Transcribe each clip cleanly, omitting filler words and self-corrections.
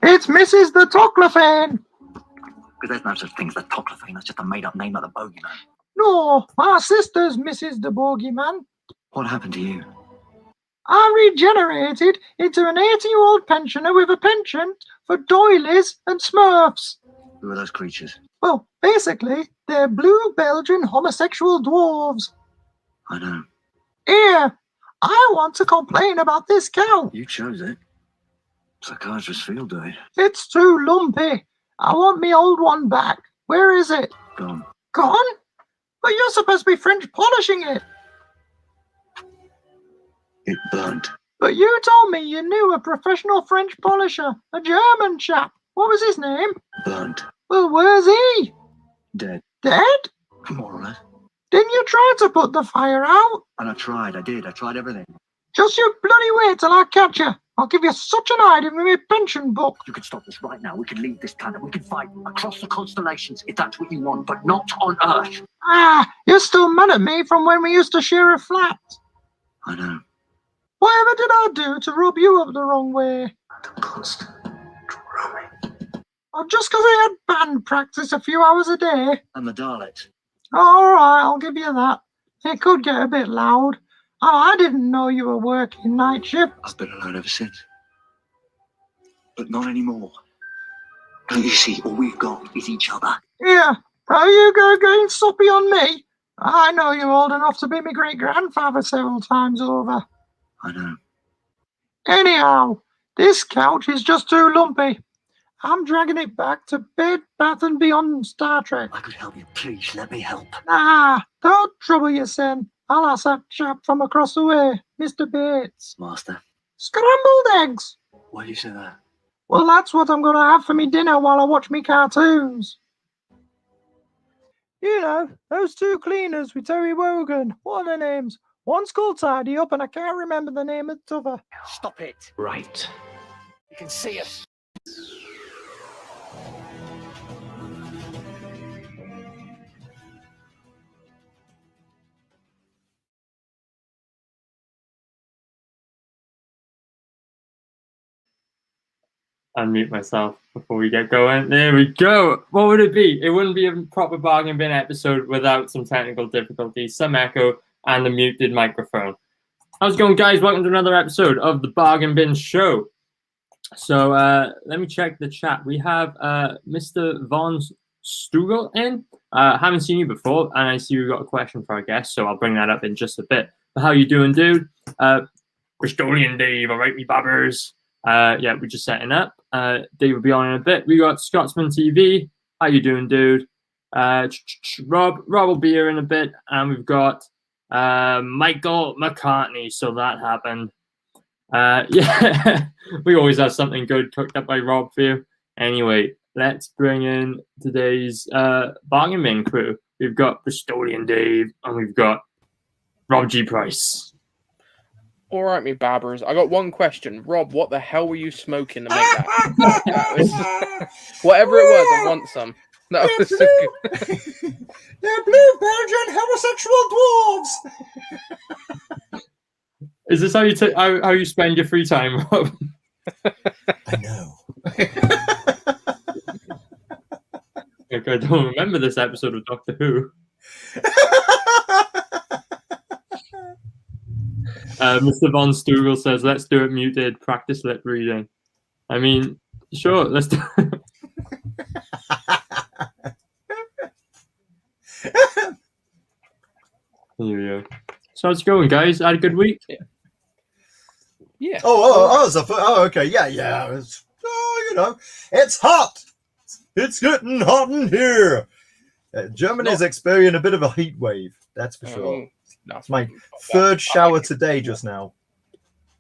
It's Mrs. the Toclophane. Because there's no such thing as the Toclophane. That's just a made-up name of the bogeyman. No, my sister's Mrs. the Bogeyman. What happened to you? I regenerated into an 80-year-old pensioner with a penchant for doilies and smurfs. Who are those creatures? Well, basically, they're blue Belgian homosexual dwarves. I know. Here, I want to complain about this cow. You chose it. Psychiatrists feel day. It's too lumpy. I want me old one back. Where is it? Gone. Gone? But you're supposed to be French polishing it. It burnt. But you told me you knew a professional French polisher, a German chap. What was his name? Burnt. Well, where's he? Dead. Dead? More or less. Didn't you try to put the fire out? And I tried. I did. I tried everything. Just you bloody wait till I catch you. I'll give you such an idea with my pension book. You could stop this right now. We could leave this planet. We could fight across the constellations if that's what you want, but not on Earth. Ah, you're still mad at me from when we used to share a flat. I know. Whatever did I do to rub you up the wrong way? The constant drumming. Oh, just 'cause I had band practice a few hours a day. And the Daleks. All right, I'll give you that. It could get a bit loud. Oh, I didn't know you were working night shift. I've been alone ever since. But not anymore. Don't you see? All we've got is each other. Yeah, are you going soppy on me? I know you're old enough to be my great-grandfather several times over. I know. Anyhow, this couch is just too lumpy. I'm dragging it back to Bed Bath & Beyond Star Trek. I could help you. Please, let me help. Nah, don't trouble yourself. I'll ask that chap from across the way, Mr. Bates. Master. Scrambled eggs. Why do you say that? Well, that's what I'm going to have for me dinner while I watch me cartoons. You know, those two cleaners with Terry Wogan. What are their names? One's called Tidy Up, and I can't remember the name of the other. Stop it. Right. You can see us. Unmute myself before we get going. There we go. What would it be? It wouldn't be a proper bargain bin episode without some technical difficulties, some echo, and a muted microphone. How's it going, guys? Welcome to another episode of the Bargain Bin Show. So let me check the chat. We have Mr. Von Stugel in. Haven't seen you before, and I see we've got a question for our guest, so I'll bring that up in just a bit. But how you doing, dude? Bristolian Dave, all right, me babbers. Yeah, we're just setting up. Dave will be on in a bit. We got Scotsman TV. How you doing, dude? Rob will be here in a bit, and we've got Michael McCartney. So that happened. Yeah, we always have something good cooked up by Rob for you. Anyway, let's bring in today's bargain bin crew. We've got Bristolian Dave, and we've got Rob G. Price. All right, me babbers. I got one question. Rob, what the hell were you smoking to make that? That was, whatever it was, I want some. That was so good. They're blue Belgian homosexual dwarves. Is this how you how you spend your free time, Rob? I know. Like, I don't remember this episode of Doctor Who. Mr. Von Stugel says, let's do it muted, practice lip reading. I mean, sure, let's do it. Here we go. So how's it going, guys? Had a good week? Yeah. Okay. Yeah. It's, you know, it's hot. It's getting hot in here. Germany's experiencing a bit of a heat wave, that's for sure. It's my third shower today just now.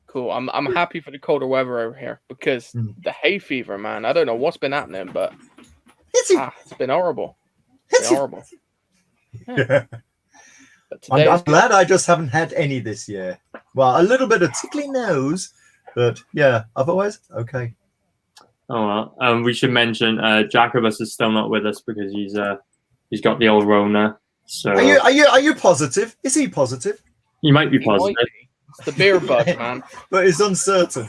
Cool. I'm happy for the colder weather over here because the hay fever, man. I don't know what's been happening, but it's been horrible. It's been horrible. Yeah. I'm glad I just haven't had any this year. Well, a little bit of tickly nose, but yeah, otherwise okay. Oh well. We should mention Jacobus is still not with us because he's got the old Rona. So are you positive? Is he positive? He might be positive. It's the beer bug, man. But it's uncertain.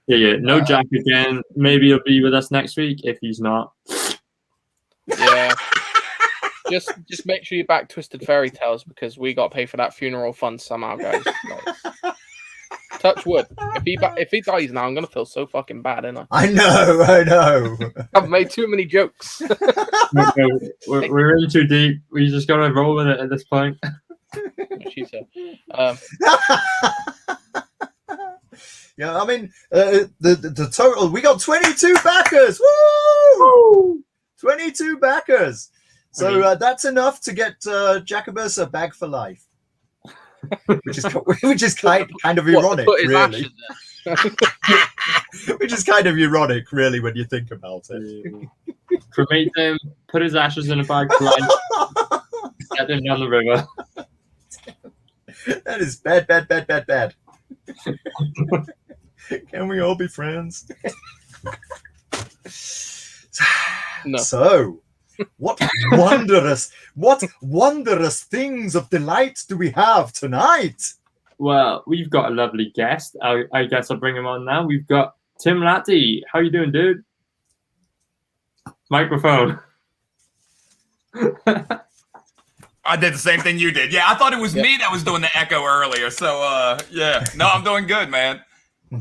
Yeah. No Jack again. Maybe he'll be with us next week if he's not. Yeah. Just make sure you back Twisted Fairy Tales because we got to pay for that funeral fund somehow, guys. Like, touch wood. If he dies now, I'm gonna feel so fucking bad, ain't I? I know. I've made too many jokes. We're in too deep. We just gotta roll with it at this point. She said. Yeah, I mean, the total, we got 22 backers. Woo! 22 backers. So that's enough to get Jacobus a bag for life, which is kind of ironic, really. Which is kind of ironic, really, when you think about it. Cremate him, put his ashes in a bag for life, get him down the river. That is bad. Can we all be friends? No. So, what wondrous things of delight do we have tonight? Well, we've got a lovely guest. I guess I'll bring him on now. We've got Tim Lattie. How you doing, dude? Microphone. I did the same thing you did. Yeah, I thought it was me that was doing the echo earlier. So, yeah. No, I'm doing good, man.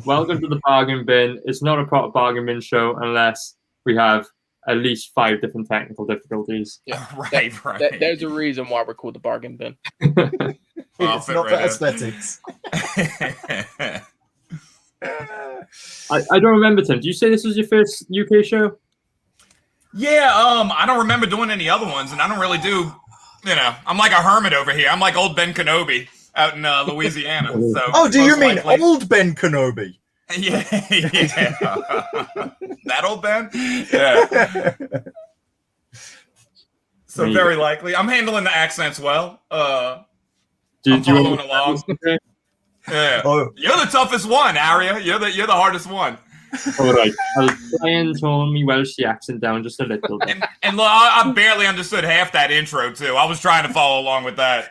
Welcome to the Bargain Bin. It's not a proper Bargain Bin show unless we have at least 5 different technical difficulties. Yeah, Right. There's a reason why we're called the Bargain Bin. It's not for aesthetics. I don't remember, Tim. Do you say this was your first UK show? Yeah, I don't remember doing any other ones, and I don't really do, I'm like a hermit over here. I'm like old Ben Kenobi out in Louisiana. So Oh, do you mean likely- old Ben Kenobi? Yeah. That old Ben? Yeah. So very likely. I'm handling the accents well. I'm following along. Yeah. Oh. You're the toughest one, Aria. You're the hardest one. All right. I'll try and tone me Welsh accent down just a little bit. And look, I barely understood half that intro too. I was trying to follow along with that.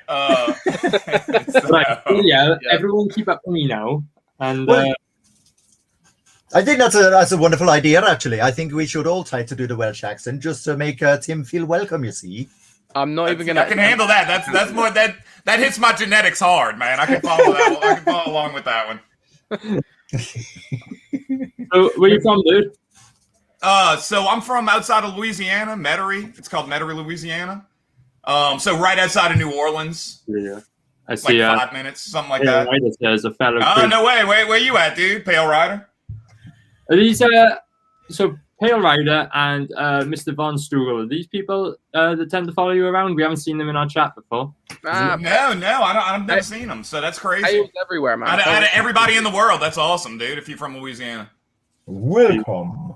Right. Yeah. Everyone keep up with me now. And Well, I think that's a wonderful idea, actually. I think we should all try to do the Welsh accent just to make Tim feel welcome, you see. I'm not even gonna. I can handle that. That's more that hits my genetics hard, man. I can follow that. I can follow along with that one. So, where you from, dude? So I'm from outside of Louisiana, Metairie. It's called Metairie, Louisiana. So right outside of New Orleans. Yeah. I see. Like 5 minutes, something like Pale that. Rider says a fellow. Oh, no way. Where you at, dude? Pale Rider? Are these so Pale Rider and Mr. Von Strugel, are these people that tend to follow you around? We haven't seen them in our chat before. No, I've never seen them. So that's crazy. Pale's everywhere, man. Out of everybody in the world, that's awesome, dude. If you're from Louisiana. Welcome.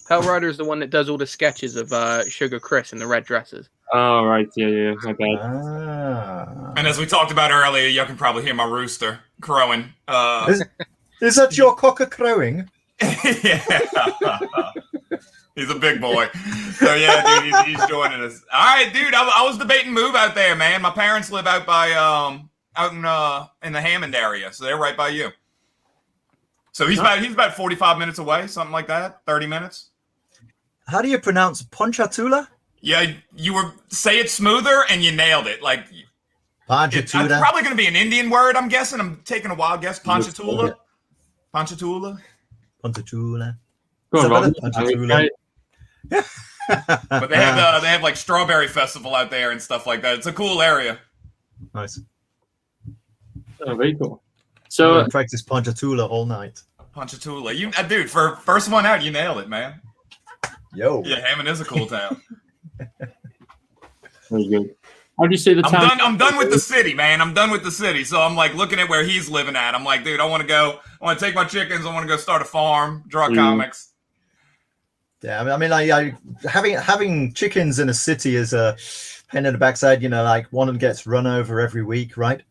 Pale Rider's the one that does all the sketches of Sugar Chris in the red dresses. Oh, right. Yeah. My bad. Ah. And as we talked about earlier, you can probably hear my rooster crowing. Is that your cocker crowing? Yeah. He's a big boy. So, yeah, dude, he's joining us. All right, dude, I was debating move out there, man. My parents live out by out in the Hammond area, so they're right by you. So he's about 45 minutes away, something like that, 30 minutes. How do you pronounce Ponchatula? Yeah, say it smoother, and you nailed it. Like it's Ponchatula. probably going to be an Indian word, I'm guessing. I'm taking a wild guess. Ponchatula. Ponchatula. Ponchatula. Go on, Rob. Ponchatula. But they have like Strawberry Festival out there and stuff like that. It's a cool area. Nice. Oh, very cool. I'm So, gonna practice Ponchatula all night. Ponchatula. Dude, for first one out, you nailed it, man. Yo. Yeah, Hammond is a cool town. very good. How do you say the town? I'm done with the city, man. I'm done with the city. So I'm like looking at where he's living at. I'm like, dude, I want to take my chickens. I want to go start a farm, draw comics. Yeah, I mean, like having chickens in a city is a pain in the backside. Like one of them gets run over every week, right?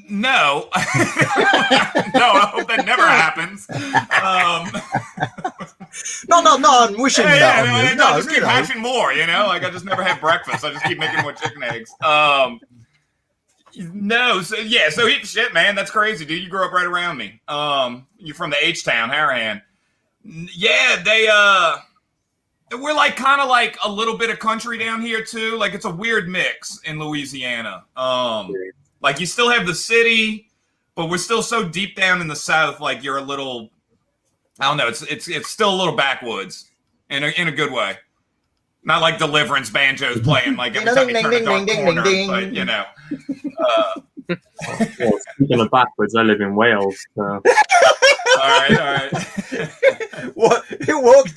No, no, I hope that never happens. No, I'm wishing that on you. I just keep hatching more, like I just never have breakfast. I just keep making more chicken eggs. No, so shit, man, that's crazy, dude. You grew up right around me. You're from the H-Town, Harahan. Yeah, we're like kind of like a little bit of country down here too. Like it's a weird mix in Louisiana. Like you still have the city, but we're still so deep down in the South. Like you're a little, I don't know. It's still a little backwoods in a good way. Not like Deliverance banjos playing like every time you turn a dark corner, but you know. Well, speaking of backwards, I live in Wales. So. All right. What you walk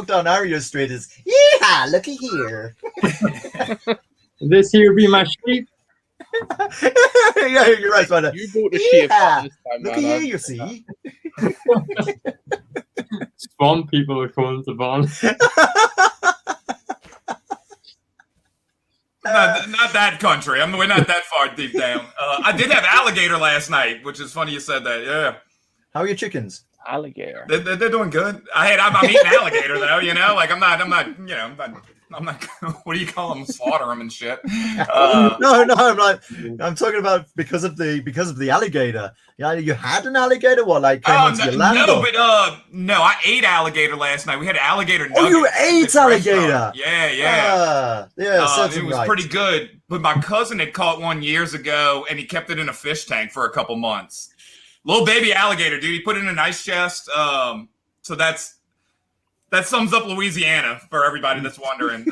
down Aria Street is yeah, looky here. This here be my sheep. Yeah, you're right, Spider. You bought the sheep Yeah, this time, looky man. here, you see. Spawn people are calling to Bond. Not that country. We're not that far deep down. I did have alligator last night, which is funny you said that. Yeah. How are your chickens? Alligator. They're doing good. I'm eating alligator though, you know. Like I'm not. What do you call them? Slaughter them and shit. No, I'm talking about because of the alligator. Yeah, you had an alligator. What, like came onto your land? No, I ate alligator last night. We had alligator nuggets. Oh, you ate at this alligator? restaurant. Yeah. It was pretty good. But my cousin had caught one years ago, and he kept it in a fish tank for a couple months. Little baby alligator, dude. He put it in an ice chest. So that sums up Louisiana for everybody that's wondering.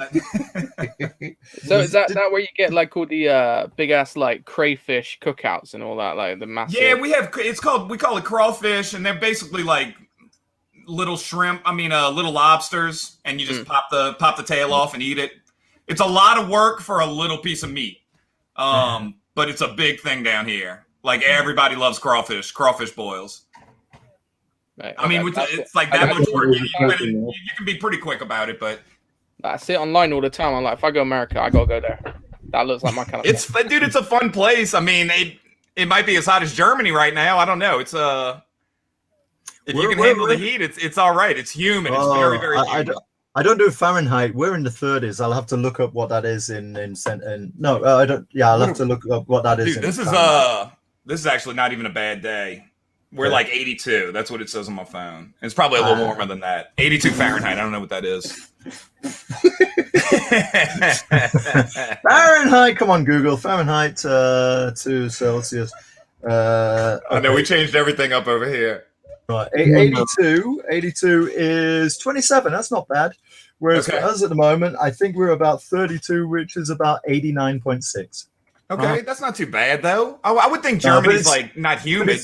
So is that where you get like all the big ass like crayfish cookouts and all that, like the massive? Yeah, we call it crawfish, and they're basically like little shrimp. Little lobsters, and you just pop the tail off and eat it. It's a lot of work for a little piece of meat, but it's a big thing down here. Like everybody loves crawfish boils. Right, it's like that much work. You can be pretty quick about it, but I see it online all the time. I'm like, if I go to America, I gotta go there. That looks like my kind of. Dude, it's a fun place. It might be as hot as Germany right now. I don't know. It's if you can handle the heat, it's all right. It's humid. It's very, very humid. I don't do Fahrenheit. We're in the 30s. I'll have to look up what that is I don't. Yeah, I'll have to look up what that is. Dude, this is actually not even a bad day. We're like 82. That's what it says on my phone. It's probably a little warmer than that. 82 Fahrenheit. I don't know what that is. Fahrenheit. Come on, Google. Fahrenheit to Celsius. I know we changed everything up over here. Right, 82 is 27. That's not bad. Whereas for us at the moment, I think we're about 32, which is about 89.6. Okay, that's not too bad though. I would think Germany's like not humid.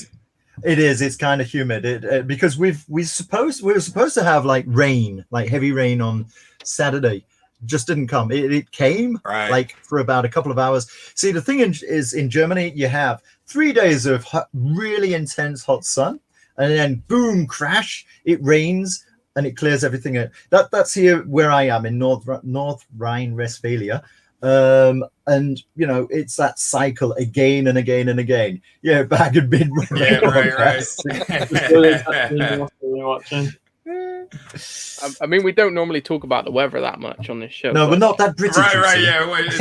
It is. It's kind of humid. Because we were supposed to have like rain, like heavy rain on Saturday. Just didn't come. It came like for about a couple of hours. See, the thing is in Germany, you have 3 days of really intense hot sun. And then boom, crash, it rains and it clears everything out. That's here where I am in North Rhine-Westphalia. And it's that cycle again and again and again. Yeah, back and been right. We don't normally talk about the weather that much on this show. No, we're not that British. Right, yeah. Wait.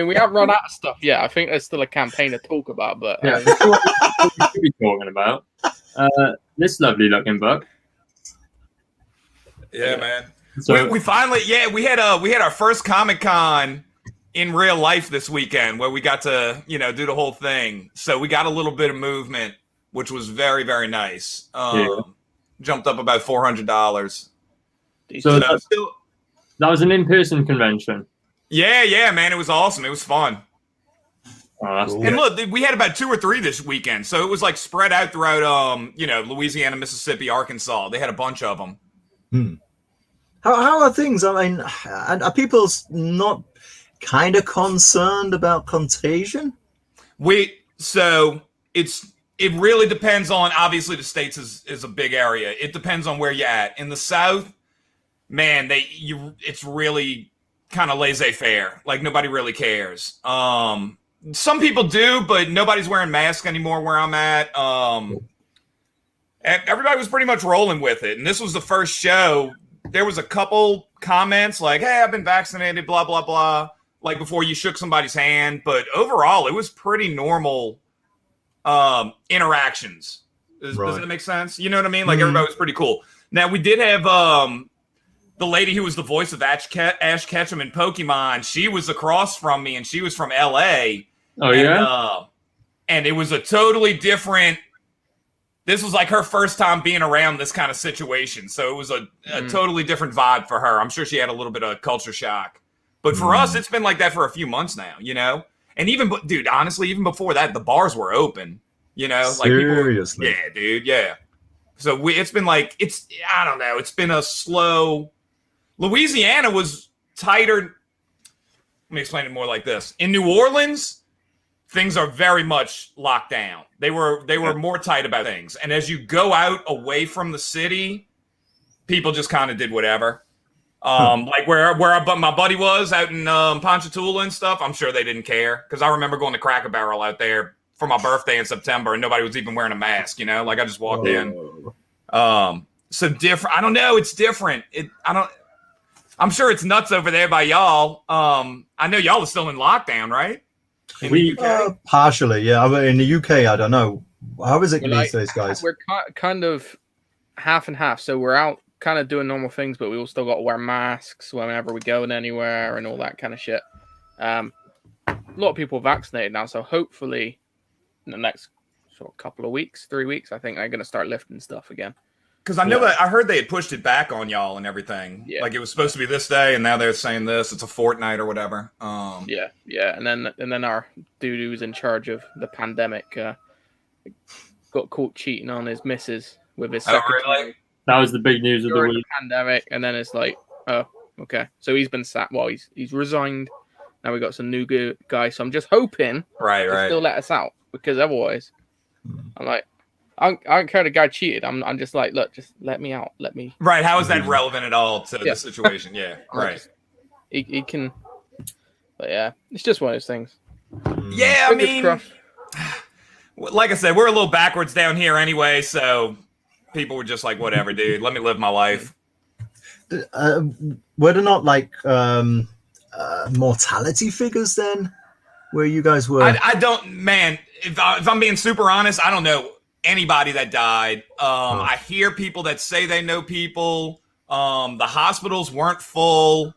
We haven't run out of stuff yet. I think there's still a campaign to talk about, but what we should be talking about this lovely looking book. Yeah, man. So we finally, we had our first Comic-Con in real life this weekend where we got to do the whole thing. So we got a little bit of movement, which was very, very nice. Jumped up about $400. So that was an in-person convention. Yeah, man, it was awesome. It was fun. Oh, that's and look, we had about 2 or 3 this weekend, so it was like spread out throughout, Louisiana, Mississippi, Arkansas. They had a bunch of them. How are things? Are people not kind of concerned about contagion? So it really depends on. Obviously, the States is a big area. It depends on where you're at. In the South, man, it's really kind of laissez-faire. Like nobody really cares. Some people do, but nobody's wearing masks anymore where I'm at. Everybody was pretty much rolling with it. And this was the first show. There was a couple comments like, hey, I've been vaccinated, blah, blah, blah. like before you shook somebody's hand, but overall it was pretty normal interactions. Does that make sense? You know what I mean? Like everybody was pretty cool. Now we did have the lady who was the voice of Ash Ketchum in Pokemon. She was across from me, and she was from LA. Oh, yeah? And it was a totally different. This was like her first time being around this kind of situation. So it was a totally different vibe for her. I'm sure she had a little bit of culture shock. But for us, it's been like that for a few months now, you know? And even, dude, honestly, even before that, the bars were open, you know? Like Seriously? Yeah, dude, yeah. So it's been like, I don't know, it's been a slow. Louisiana was tighter. Let me explain it more like this. In New Orleans, things are very much locked down. They were more tight about things. And as you go out away from the city, people just kind of did whatever. Like where my buddy was out in Ponchatoula and stuff, I'm sure they didn't care. Because I remember going to Cracker Barrel out there for my birthday in September, and nobody was even wearing a mask, you know? Like, I just walked in. So different. I don't know. It's different. I'm sure it's nuts over there by y'all. I know y'all are still in lockdown, right? In the UK? Partially, yeah. I mean, in the UK, I don't know. How is it these days, guys? We're kind of half and half. So we're out kind of doing normal things, but we all still got to wear masks whenever we go anywhere and all that kind of shit. A lot of people are vaccinated now, so hopefully in the next sort of couple of weeks, 3 weeks, I think they're going to start lifting stuff again. Because I know that I heard they had pushed it back on y'all and everything. Yeah. Like it was supposed to be this day, and now they're saying this. It's a fortnight or whatever. Yeah. And then our dude who's in charge of the pandemic got caught cheating on his missus with his secretary. Really? That was the big news of the During week. the pandemic, and then it's like, oh, okay. So he's been sacked. Well, he's resigned. Now we got some new guy. So I'm just hoping they still let us out, because otherwise, I'm like, I don't care the guy cheated. I'm just like, look, just let me out. Let me. Right. How is that relevant at all to the situation? Yeah. Right. He can. But yeah, it's just one of those things. Yeah, I Fingers mean, crossed. like I said, we're a little backwards down here anyway, so people were just like, whatever, dude, let me live my life. Were there not like mortality figures then, where you guys were? I don't, man. If I'm being super honest, I don't know anybody that died. I hear people that say they know people. The hospitals weren't full.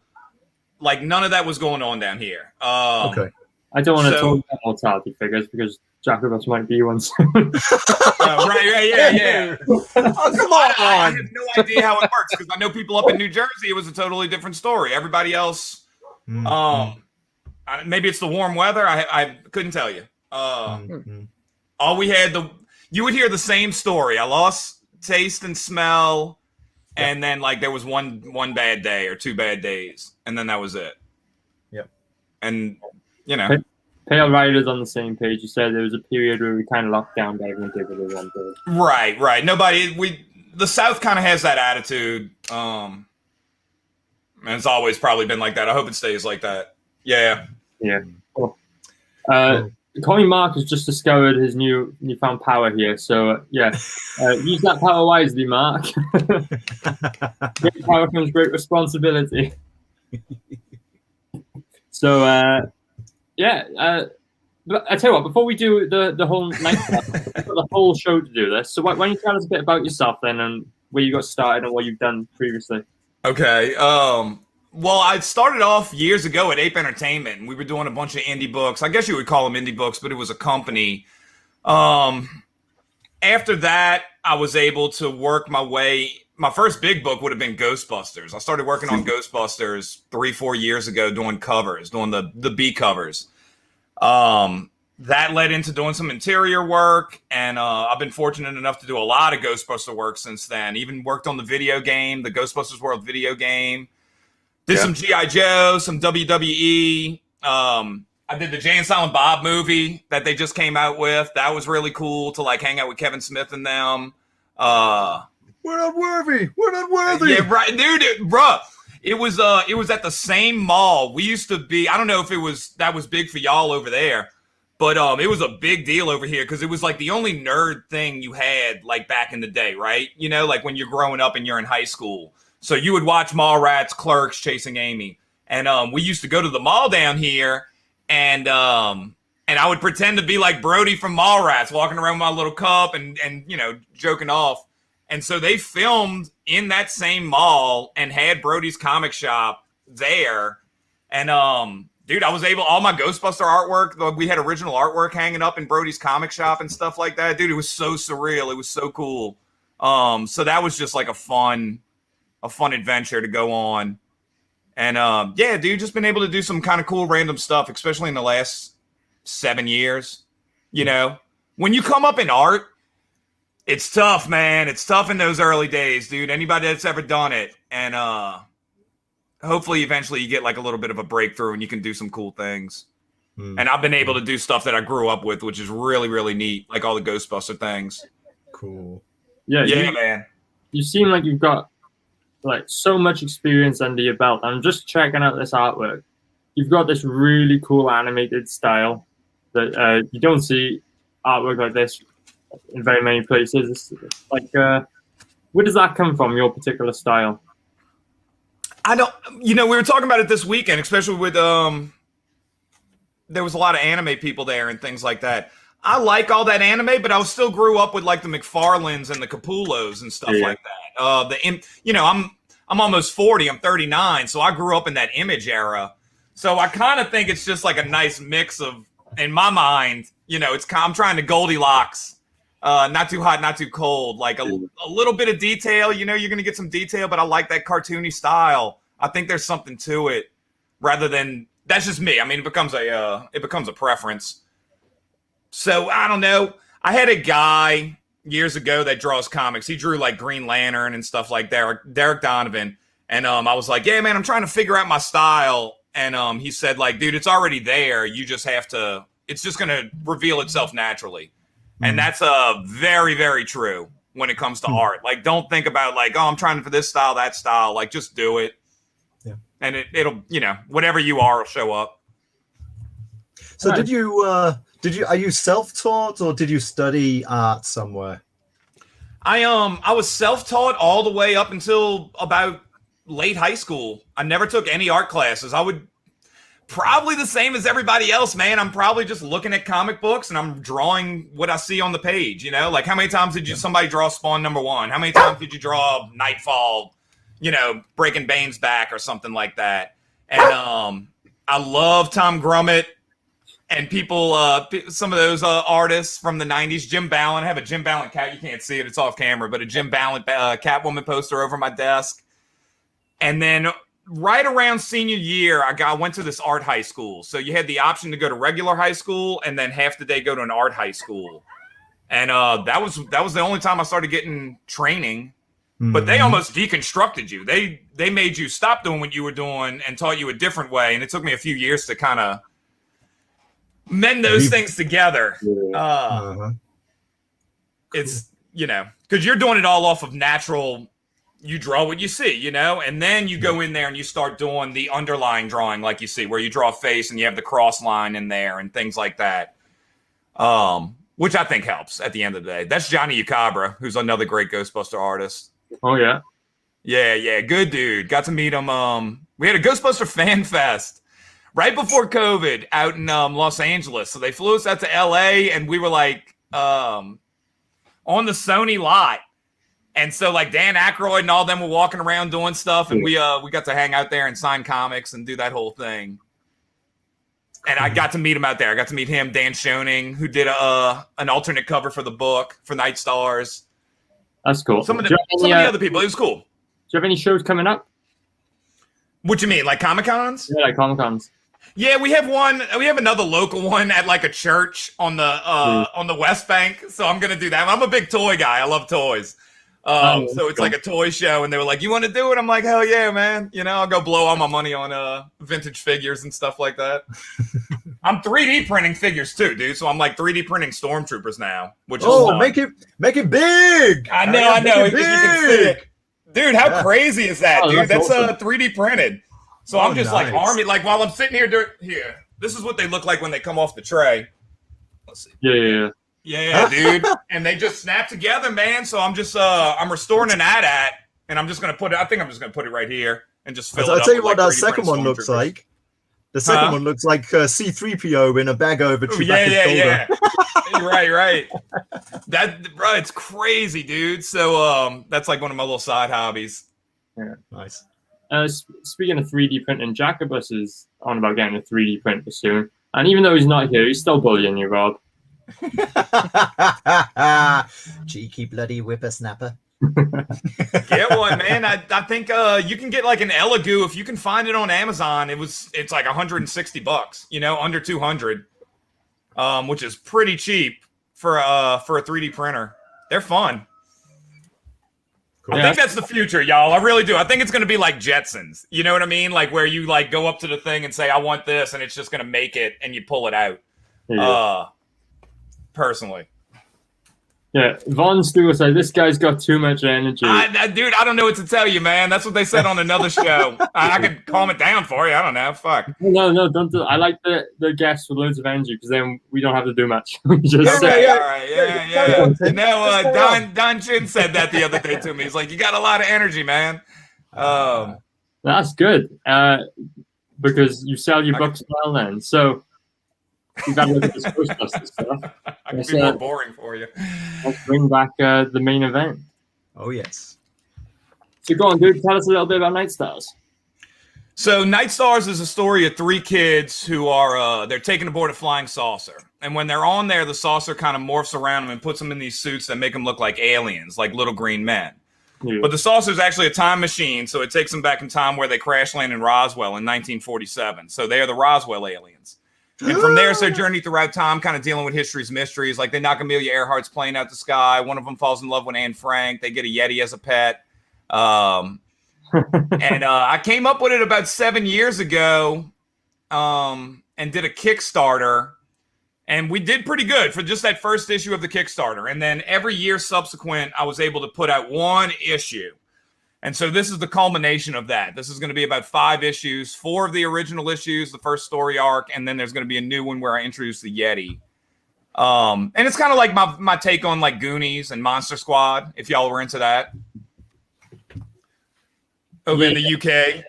Like none of that was going on down here. Okay. I don't want to talk about mortality figures because Jacobus might be one soon. Right, yeah. Oh, come on! I have no idea how it works because I know people up in New Jersey. It was a totally different story. Everybody else, maybe it's the warm weather. I couldn't tell you. All we had you would hear the same story. I lost taste and smell, and then like there was one bad day or 2 bad days, and then that was it. Yep. And you know. Pale Rider's on the same page. You said there was a period where we kind of locked down, but everyone did what they wanted. Right. The South kind of has that attitude. And it's always probably been like that. I hope it stays like that. Yeah. Yeah. Cool. Colin Mark has just discovered his newfound power here. So, use that power wisely, Mark. Great power comes great responsibility. So, but I tell you what, before we do the whole night, we've got the whole show to do this. So why don't you tell us a bit about yourself then, and where you got started and what you've done previously? Okay. Well, I started off years ago at Ape Entertainment, and we were doing a bunch of indie books. I guess you would call them indie books, but it was a company. After that, I was able to work my way. My first big book would have been Ghostbusters. I started working on Ghostbusters 3-4 years ago, doing covers, doing the B covers. That led into doing some interior work, and I've been fortunate enough to do a lot of Ghostbuster work since then. Even worked on the video game, the Ghostbusters World video game. Did some G.I. Joe, some WWE. I did the Jay and Silent Bob movie that they just came out with. That was really cool to like hang out with Kevin Smith and them. We're not worthy. Yeah, right, dude, bruh. It was at the same mall. We used to be. I don't know if that was big for y'all over there, but it was a big deal over here because it was like the only nerd thing you had like back in the day, right? You know, like when you're growing up and you're in high school. So you would watch Mallrats, Clerks, Chasing Amy, And we used to go to the mall down here, and I would pretend to be like Brody from Mallrats, walking around with my little cup and joking off. And so they filmed in that same mall and had Brody's comic shop there. And dude, I was able, all my Ghostbuster artwork, we had original artwork hanging up in Brody's comic shop and stuff like that. Dude, it was so surreal. It was so cool. So that was just like a fun adventure to go on. And yeah, dude, just been able to do some kind of cool random stuff, especially in the last 7 years. When you come up in art, it's tough, man. It's tough in those early days, dude. Anybody that's ever done it. And hopefully eventually you get like a little bit of a breakthrough and you can do some cool things. And I've been able to do stuff that I grew up with, which is really, really neat. Like all the Ghostbuster things. Cool. Yeah, man. You seem like you've got like so much experience under your belt. I'm just checking out this artwork. You've got this really cool animated style that you don't see artwork like this in very many places. It's like, where does that come from, your particular style? I don't, we were talking about it this weekend, especially with, there was a lot of anime people there and things like that. I like all that anime, but I still grew up with like the McFarlanes and the Capullos and stuff like that. I'm almost 40, I'm 39. So I grew up in that Image era. So I kind of think it's just like a nice mix of, in my mind, I'm trying to Goldilocks. Not too hot, not too cold. Like a little bit of detail, you're going to get some detail, but I like that cartoony style. I think there's something to it rather than, that's just me. I mean, it becomes a preference. So I don't know. I had a guy years ago that draws comics. He drew like Green Lantern and stuff like that, Derek Donovan. And I was like, yeah, man, I'm trying to figure out my style. And he said like, dude, it's already there. You just have to, it's just going to reveal itself naturally. And that's very, very true when it comes to art. Like, don't think about like, oh, I'm trying for this style, that style. Like, just do it. Yeah. And it'll, whatever you are will show up. So are you self-taught or did you study art somewhere? I was self-taught all the way up until about late high school. I never took any art classes. I would probably the same as everybody else, man. I'm probably just looking at comic books and I'm drawing what I see on the page, like how many times did somebody draw Spawn #1? How many times did you draw Nightfall, breaking Bane's back or something like that? And I love Tom Grummett and people, some of those artists from the 90s. Jim Ballant. I have a Jim Ballant cat. You can't see it. It's off camera, but a Jim Ballant Catwoman poster over my desk. And then right around senior year, I went to this art high school. So you had the option to go to regular high school and then half the day go to an art high school. And that was the only time I started getting training. But they almost deconstructed you. They made you stop doing what you were doing and taught you a different way. And it took me a few years to kind of mend those things together. It's, because you're doing it all off of natural. You draw what you see, and then you go in there and you start doing the underlying drawing like you see, where you draw a face and you have the cross line in there and things like that, which I think helps at the end of the day. That's Johnny Ucabra, who's another great Ghostbuster artist. Oh, yeah? Yeah, good dude. Got to meet him. We had a Ghostbuster fan fest right before COVID out in Los Angeles. So they flew us out to LA and we were like on the Sony lot. And so like Dan Aykroyd and all them were walking around doing stuff, and we got to hang out there and sign comics and do that whole thing. And I got to meet him out there. I got to meet him, Dan Schoening, who did an alternate cover for the book for Night Stars. That's cool. Some of the other people. It was cool. Do you have any shows coming up? What you mean, like Comic-Cons? Yeah, like Comic-Cons. Yeah, we have one. We have another local one at like a church on the West Bank. So I'm gonna do that. I'm a big toy guy. I love toys. So it's like a toy show, and they were like, "You want to do it?" I'm like, "Hell yeah, man!" I'll go blow all my money on vintage figures and stuff like that. I'm 3D printing figures too, dude. So I'm like 3D printing stormtroopers now, which is make it big. I know. If you can see it, dude. How crazy is that, dude? That's awesome. 3D printed. So I'm just like army. Like while I'm sitting here, this is what they look like when they come off the tray. Let's see. Yeah, dude. And they just snap together, man. So I'm just I'm restoring an AT-AT, and I'm just gonna put it. I think I'm just gonna put it right here and just fill it I'll up tell you with, what like, that 3D second one printed looks stormtroopers. like. The second Huh? one looks like C-3PO in a bag over Ooh, Chewbacca's shoulder. right. That, bro, it's crazy, dude. So that's like one of my little side hobbies. Nice. Speaking of 3D printing, Jacobus is on about getting a 3D printer soon. And even though he's not here, he's still bullying you, Rob. Cheeky bloody whippersnapper. Get one, man. I think you can get like an Elegoo if you can find it on Amazon. It's like $160, you know, under 200, which is pretty cheap for a 3D printer. They're fun. Cool. I think that's the future, y'all. I really do. I think it's going to be like Jetsons. You know what I mean? Like where you like go up to the thing and say, "I want this," and it's just going to make it, and you pull it out. Personally. Yeah, Von Stewart said, this guy's got too much energy. Dude, I don't know what to tell you, man. That's what they said on another show. I could calm it down for you. I don't know. Fuck. No, don't do. I like the guests with loads of energy because then we don't have to do much. We just All say, right. Yeah. You know, Don Chin said that the other day to me. He's like, "You got a lot of energy, man." That's good because you sell your books well then. So you got to look at this Ghostbusters stuff. I could be more boring for you. Let's bring back the main event. Oh, yes. So go on, dude. Tell us a little bit about Night Stars. So Night Stars is a story of three kids who are they're taken aboard a flying saucer. And when they're on there, the saucer kind of morphs around them and puts them in these suits that make them look like aliens, like little green men. Yeah. But the saucer is actually a time machine, so it takes them back in time where they crash land in Roswell in 1947. So they are the Roswell aliens. And from there, it's their journey throughout time, kind of dealing with history's mysteries. Like they knock Amelia Earhart's plane out the sky. One of them falls in love with Anne Frank. They get a Yeti as a pet. And I came up with it about 7 years ago and did a Kickstarter. And we did pretty good for just that first issue of the Kickstarter. And then every year subsequent, I was able to put out one issue. And so this is the culmination of that. This is going to be about 5 issues, 4 of the original issues, the first story arc, and then there's going to be a new one where I introduce the Yeti. And it's kind of like my take on like Goonies and Monster Squad, if y'all were into that. Over in the UK.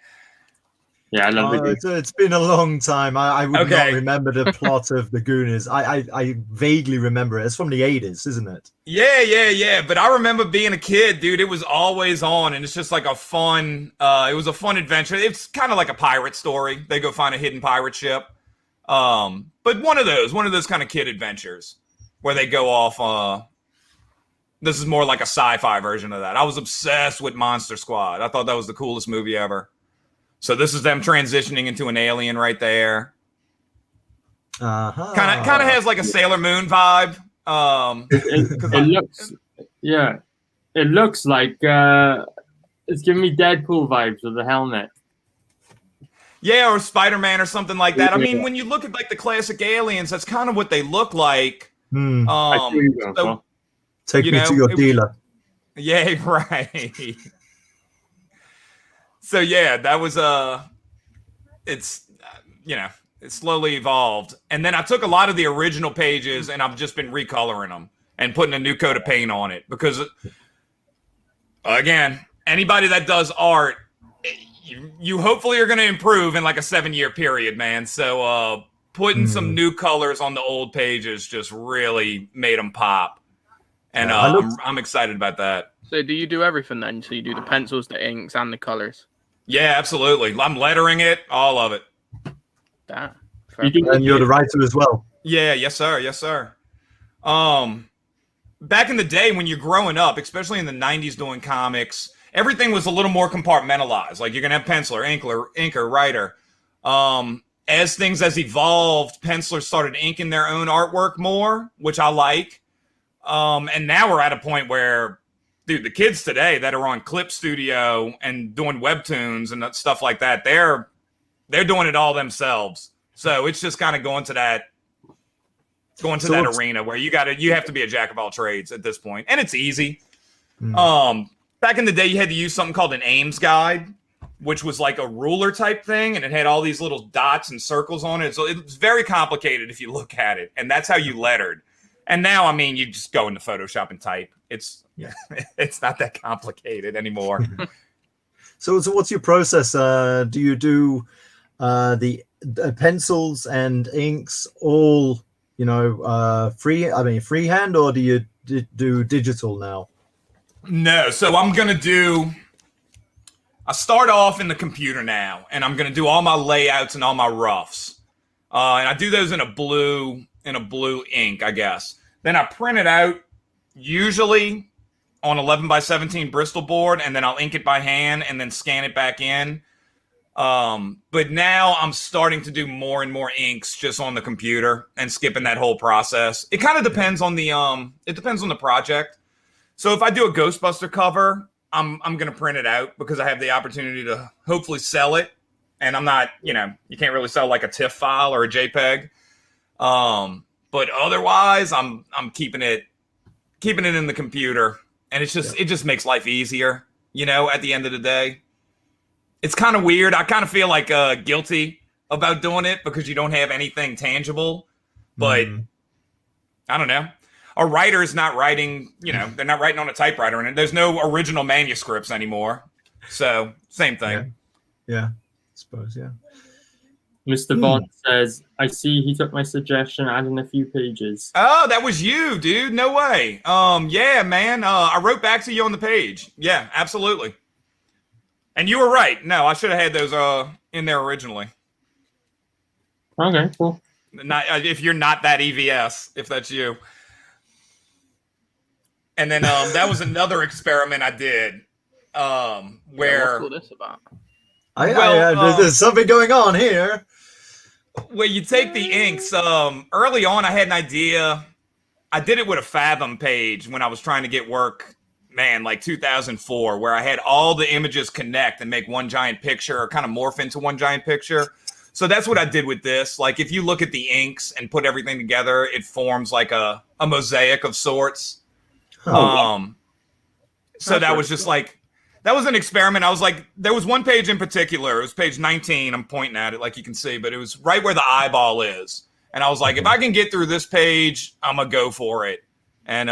Yeah, I love it. It's been a long time. I would Okay. not remember the plot of the Goonies. I vaguely remember it. It's from the 80s, isn't it? Yeah. But I remember being a kid, dude. It was always on, and it's just like a fun. It was a fun adventure. It's kind of like a pirate story. They go find a hidden pirate ship. But one of those kind of kid adventures where they go off. This is more like a sci-fi version of that. I was obsessed with Monster Squad. I thought that was the coolest movie ever. So this is them transitioning into an alien right there. Uh-huh. Kind of has like a Sailor Moon vibe. It looks like it's giving me Deadpool vibes with the helmet. Yeah, or Spider-Man or something like that. I mean, Yeah. when you look at like the classic aliens, that's kind of what they look like. I see where you're going So, from. Take you me know, to your it- dealer. yeah, right. So yeah, that was it's it slowly evolved, and then I took a lot of the original pages and I've just been recoloring them and putting a new coat of paint on it because, again, anybody that does art, you hopefully are going to improve in like a 7-year period, man. So putting some new colors on the old pages just really made them pop, and I'm excited about that. So do you do everything then? So you do the pencils, the inks, and the colors? Yeah, absolutely. I'm lettering it, all of it. That. You do- And you're the writer as well. Yeah, yes, sir. Back in the day when you're growing up, especially in the 90s doing comics, everything was a little more compartmentalized. Like you're going to have penciler, inker, writer. As things has evolved, pencilers started inking their own artwork more, which I like. And now we're at a point where, dude, the kids today that are on Clip Studio and doing webtoons and stuff like that, they're doing it all themselves. So it's just kind of going to that arena where you have to be a jack of all trades at this point, and it's easy. Back in the day, you had to use something called an Ames guide, which was like a ruler type thing, and it had all these little dots and circles on it. So it's very complicated if you look at it, and that's how you lettered. And now, I mean, you just go into Photoshop and type. It's not that complicated anymore. So what's your process? Do you do the pencils and inks all, freehand, or do you do digital now? No, so I start off in the computer now, and I'm gonna do all my layouts and all my roughs, and I do those in a blue ink, I guess. Then I print it out, usually on 11x17 Bristol board, and then I'll ink it by hand and then scan it back in. But now I'm starting to do more and more inks just on the computer and skipping that whole process. It kind of depends on the project. So if I do a Ghostbuster cover, I'm going to print it out because I have the opportunity to hopefully sell it. And I'm not, you can't really sell like a TIFF file or a JPEG. But otherwise I'm keeping it in the computer, and it just makes life easier, at the end of the day. It's kind of weird. I kind of feel like guilty about doing it because you don't have anything tangible, but I don't know. A writer is not writing, they're not writing on a typewriter, and there's no original manuscripts anymore. So same thing. Yeah. I suppose, yeah. Mr. Bond says, I see he took my suggestion, adding a few pages. Oh, that was you, dude. No way. Yeah, man. I wrote back to you on the page. Yeah, absolutely. And you were right. No, I should have had those in there originally. Okay, cool. Not if you're not that EVS, if that's you. And then that was another experiment I did where... What's all this about? There's something going on here. Where you take the inks. Early on, I had an idea. I did it with a Fathom page when I was trying to get work, like 2004, where I had all the images connect and make one giant picture, or kind of morph into one giant picture. So that's what I did with this. Like, if you look at the inks and put everything together, it forms like a mosaic of sorts. So that was just like... That was an experiment. I was like, there was one page in particular. It was page 19. I'm pointing at it like you can see, but it was right where the eyeball is. And I was like, if I can get through this page, I'm going to go for it. And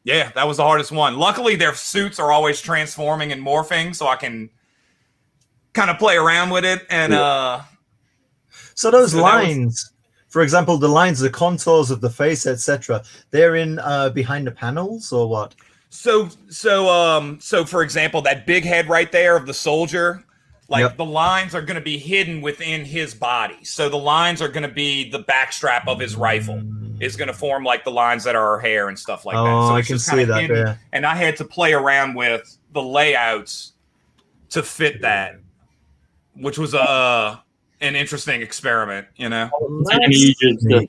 yeah, that was the hardest one. Luckily, their suits are always transforming and morphing, so I can kind of play around with it. And so those lines, for example, the contours of the face, etc., they're in behind the panels, or what? So for example, that big head right there of the soldier, the lines are going to be hidden within his body. So the lines are going to be the backstrap of his rifle is going to form like the lines that are her hair and stuff like that. So I can see that. Yeah. And I had to play around with the layouts to fit that, which was an interesting experiment, Taking ages to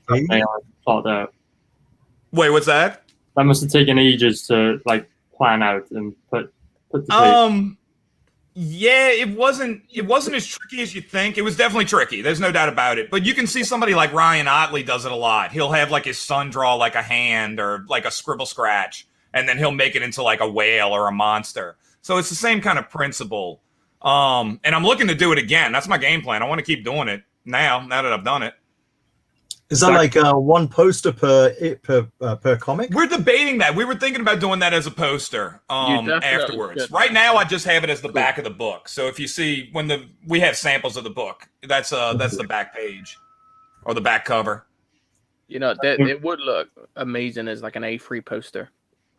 plot out. Wait, what's that? That must have taken ages to plan out and put the page. Yeah, it wasn't as tricky as you think. It was definitely tricky. There's no doubt about it. But you can see somebody like Ryan Otley does it a lot. He'll have like his son draw like a hand or like a scribble scratch, and then he'll make it into like a whale or a monster. So it's the same kind of principle. And I'm looking to do it again. That's my game plan. I want to keep doing it now that I've done it. Is that like one poster per comic? We're debating that. We were thinking about doing that as a poster afterwards. Right now, I just have it as the back of the book. So if you see we have samples of the book, that's the back page or the back cover. It would look amazing as like an A3 poster,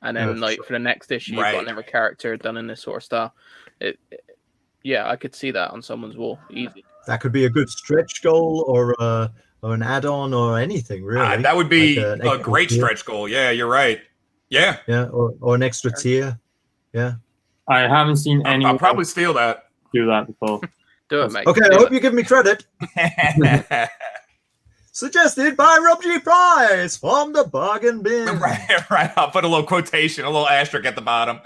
and then for the next issue, you've got another character done in this sort of style. I could see that on someone's wall easy. That could be a good stretch goal or an add-on or anything, really. That would be a great stretch goal. Yeah, you're right. Yeah. Yeah, or an extra tier. Yeah. I haven't seen anyone I'll probably steal that. Do that before. Do it, mate. Okay, I hope you give me credit. Suggested by Rob G. Price from the bargain bin. Right. I'll put a little quotation, a little asterisk at the bottom.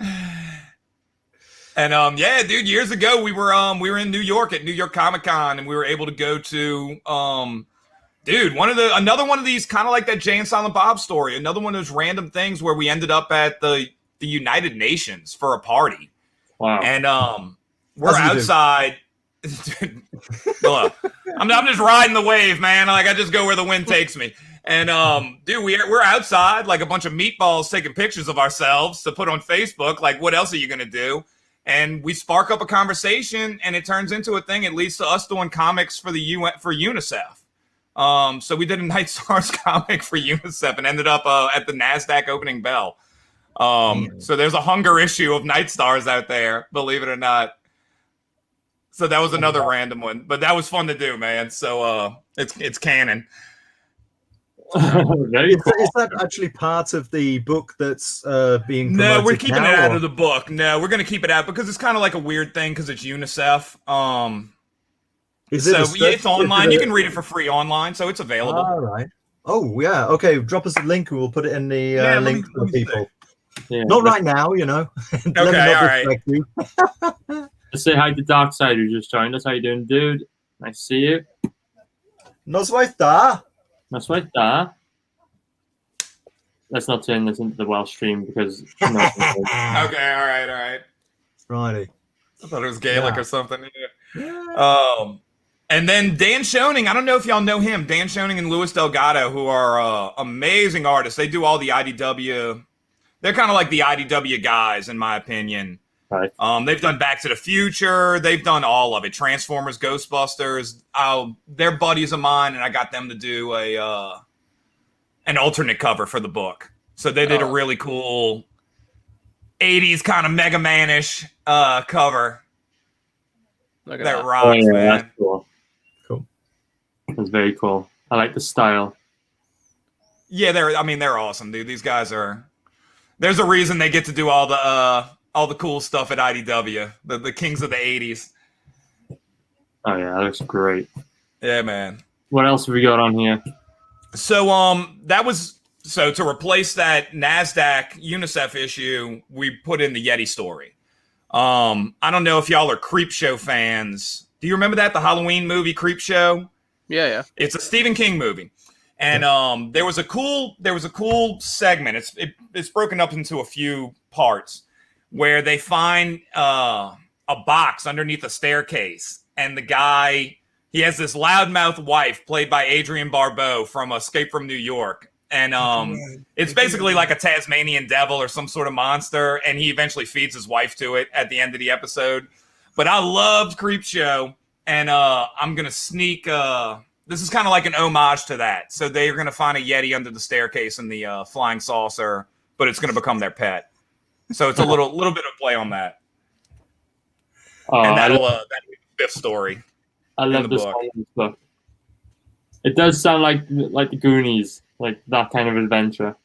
And yeah, dude, years ago we were in New York at New York Comic Con, and we were able to go to dude, another one of these, kind of like that Jay and Silent Bob story, another one of those random things where we ended up at the United Nations for a party. Wow. And we're outside. Look, I'm just riding the wave, man. Like, I just go where the wind takes me. And dude, we're outside like a bunch of meatballs taking pictures of ourselves to put on Facebook. Like, what else are you gonna do? and we spark up a conversation, and it turns into a thing. It leads to us doing comics for for UNICEF. So we did a Night Stars comic for UNICEF and ended up at the NASDAQ opening bell. So there's a hunger issue of Night Stars out there, believe it or not. So that was another random one, but that was fun to do, man. So it's canon. Very cool. Is that actually part of the book that's being promoted? No, we're keeping now, it out or? of the book. No, we're going to keep it out because it's kind of like a weird thing because it's UNICEF. Is it So it's online. You can read it for free online, so it's available. All right. Oh yeah. Okay. Drop us a link and we'll put it in the link for people. Yeah, Not right now, you know. Let me not all right. distract you. Let's say hi to Darkside who just joined us. How you doing, dude? Nice to see you. Nos está. That's right, there. Let's not turn this into the Welsh stream because. Okay, all right. Righty. I thought it was Gaelic Yeah. or something. Yeah. And then Dan Schoening, I don't know if y'all know him. Dan Schoening and Louis Delgado, who are amazing artists. They do all the IDW. They're kind of like the IDW guys, in my opinion. Right. They've done Back to the Future. They've done all of it. Transformers, Ghostbusters. They're buddies of mine, and I got them to do an alternate cover for the book. So they did a really cool 80s kind of Mega Man-ish cover. Look at That that. rocks, man. That's cool. Cool. That's very cool. I like the style. Yeah, they're awesome, dude. These guys are. There's a reason they get to do all the cool stuff at IDW. The kings of the 80s. Oh yeah, that looks great. Yeah, man. What else have we got on here? So to replace that NASDAQ UNICEF issue, we put in the Yeti story. I don't know if y'all are Creepshow fans. Do you remember that, the Halloween movie Creepshow? Yeah. It's a Stephen King movie. And there was a cool segment. It's broken up into a few parts where they find a box underneath a staircase, and the guy, he has this loudmouth wife played by Adrienne Barbeau from Escape from New York. And it's basically like a Tasmanian devil or some sort of monster, and he eventually feeds his wife to it at the end of the episode. But I loved Creepshow, and I'm going to sneak... this is kind of like an homage to that. So they're going to find a Yeti under the staircase in the flying saucer, but it's going to become their pet. So it's a little bit of play on that. Oh, And that'll be the fifth story. I love the this book. one in this book. It does sound like the Goonies, like that kind of adventure.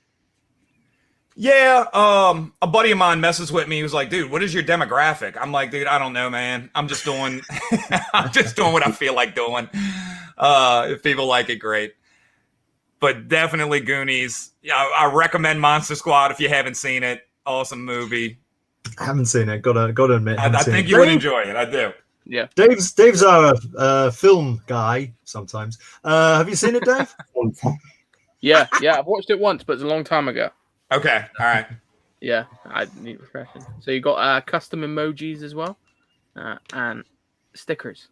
Yeah, a buddy of mine messes with me. He was like, dude, what is your demographic? I'm like, dude, I don't know, man. I'm just doing what I feel like doing. If people like it, great. But definitely Goonies. Yeah, I recommend Monster Squad if you haven't seen it. Awesome movie. I haven't seen it. Gotta admit. I think you would enjoy it. I do. Yeah. Dave's our film guy sometimes. Have you seen it, Dave? Yeah. I've watched it once, but it's a long time ago. Okay. All right. Yeah, I need refreshing. So you got custom emojis as well, and stickers.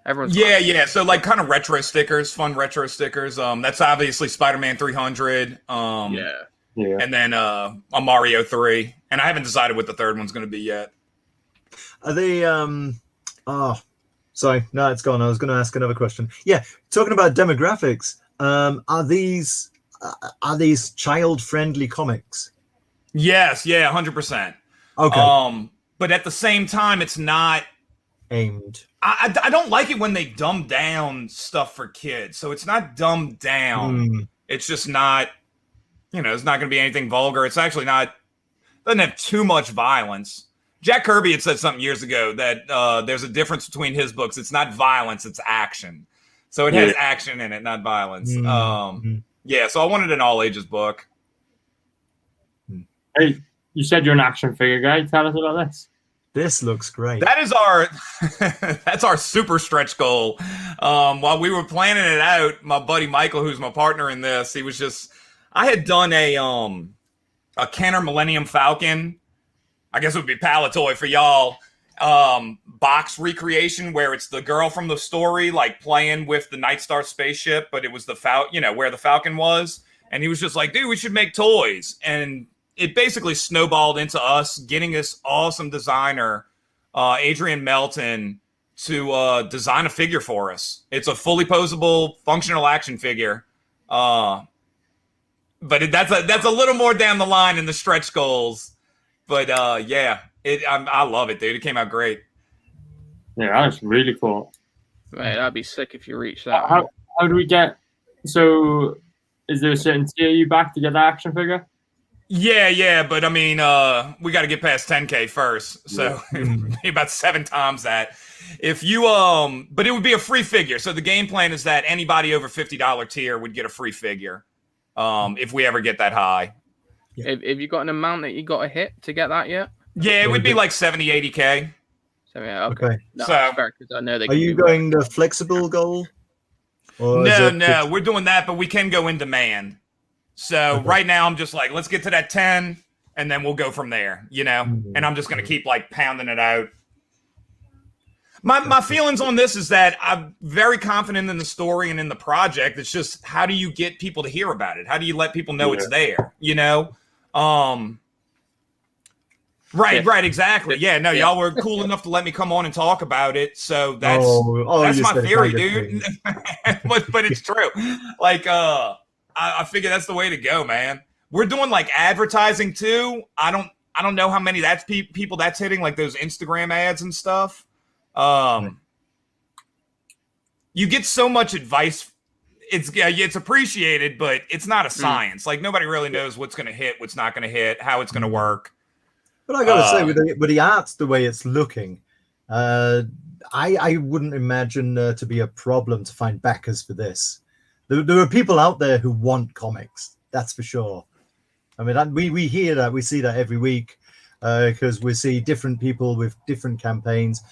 Everyone's Yeah. So like kind of retro stickers, fun retro stickers. That's obviously Spider-Man 300. Yeah. And then a Mario 3. And I haven't decided what the third one's going to be yet. Are they? Oh, sorry. No, it's gone. I was going to ask another question. Yeah, talking about demographics. Are these child-friendly comics? Yes. Yeah. 100%. Okay. But at the same time, it's not Aimed. I don't like it when they dumb down stuff for kids. So it's not dumbed down. It's just not, it's not going to be anything vulgar. It's actually not, doesn't have too much violence. Jack Kirby had said something years ago that there's a difference between his books. It's not violence, it's action. So it has action in it, not violence. Yeah, so I wanted an all ages book. Hey, you said you're an action figure guy. Tell us about this. This looks great. That is that's our super stretch goal. While we were planning it out, my buddy Michael, who's my partner in this, he was just, I had done a Kenner Millennium Falcon, I guess it would be Palatoy for y'all, box recreation where it's the girl from the story like playing with the Nightstar spaceship, but it was the where the Falcon was. And he was just like, dude, we should make toys. And it basically snowballed into us getting this awesome designer Adrian Melton, to design a figure for us. It's a fully posable, functional action figure. But that's a little more down the line in the stretch goals. But yeah, I love it, dude. It came out great. Yeah, that's really cool. Mate, that'd be sick if you reach that. How do we get? So, is there a certain tier you back to get the action figure? Yeah, but I mean, we got to get past 10K first, so it'd be about 7 times that. If you but it would be a free figure. So the game plan is that anybody over $50 tier would get a free figure, if we ever get that high. Yeah. Have you got an amount that you got to hit to get that yet? Yeah, it would be like 70, 80K. So yeah, okay. No, So- that's fair, 'cause I know they Are can you be going the flexible goal? Or is No, it we're doing that, but we can go in demand. So Okay. right now I'm just like, let's get to that 10, and then we'll go from there, you know? Mhm. And I'm just gonna keep like pounding it out. My feelings on this is that I'm very confident in the story and in the project. It's just, how do you get people to hear about it? How do you let people know it's there? You know? Right, exactly. Yeah, no, y'all were cool enough to let me come on and talk about it. So that's you my said theory, target dude. but it's true. Like, I figure that's the way to go, man. We're doing like advertising too. I don't know how many that's people that's hitting, like those Instagram ads and stuff. You get so much advice. It's appreciated, but it's not a science. Like, nobody really knows what's going to hit, what's not going to hit, how it's going to work. But I gotta say, with the art, the way it's looking, I wouldn't imagine to be a problem to find backers for this. There are people out there who want comics, that's for sure. I mean, we hear that, we see that every week, because we see different people with different campaigns,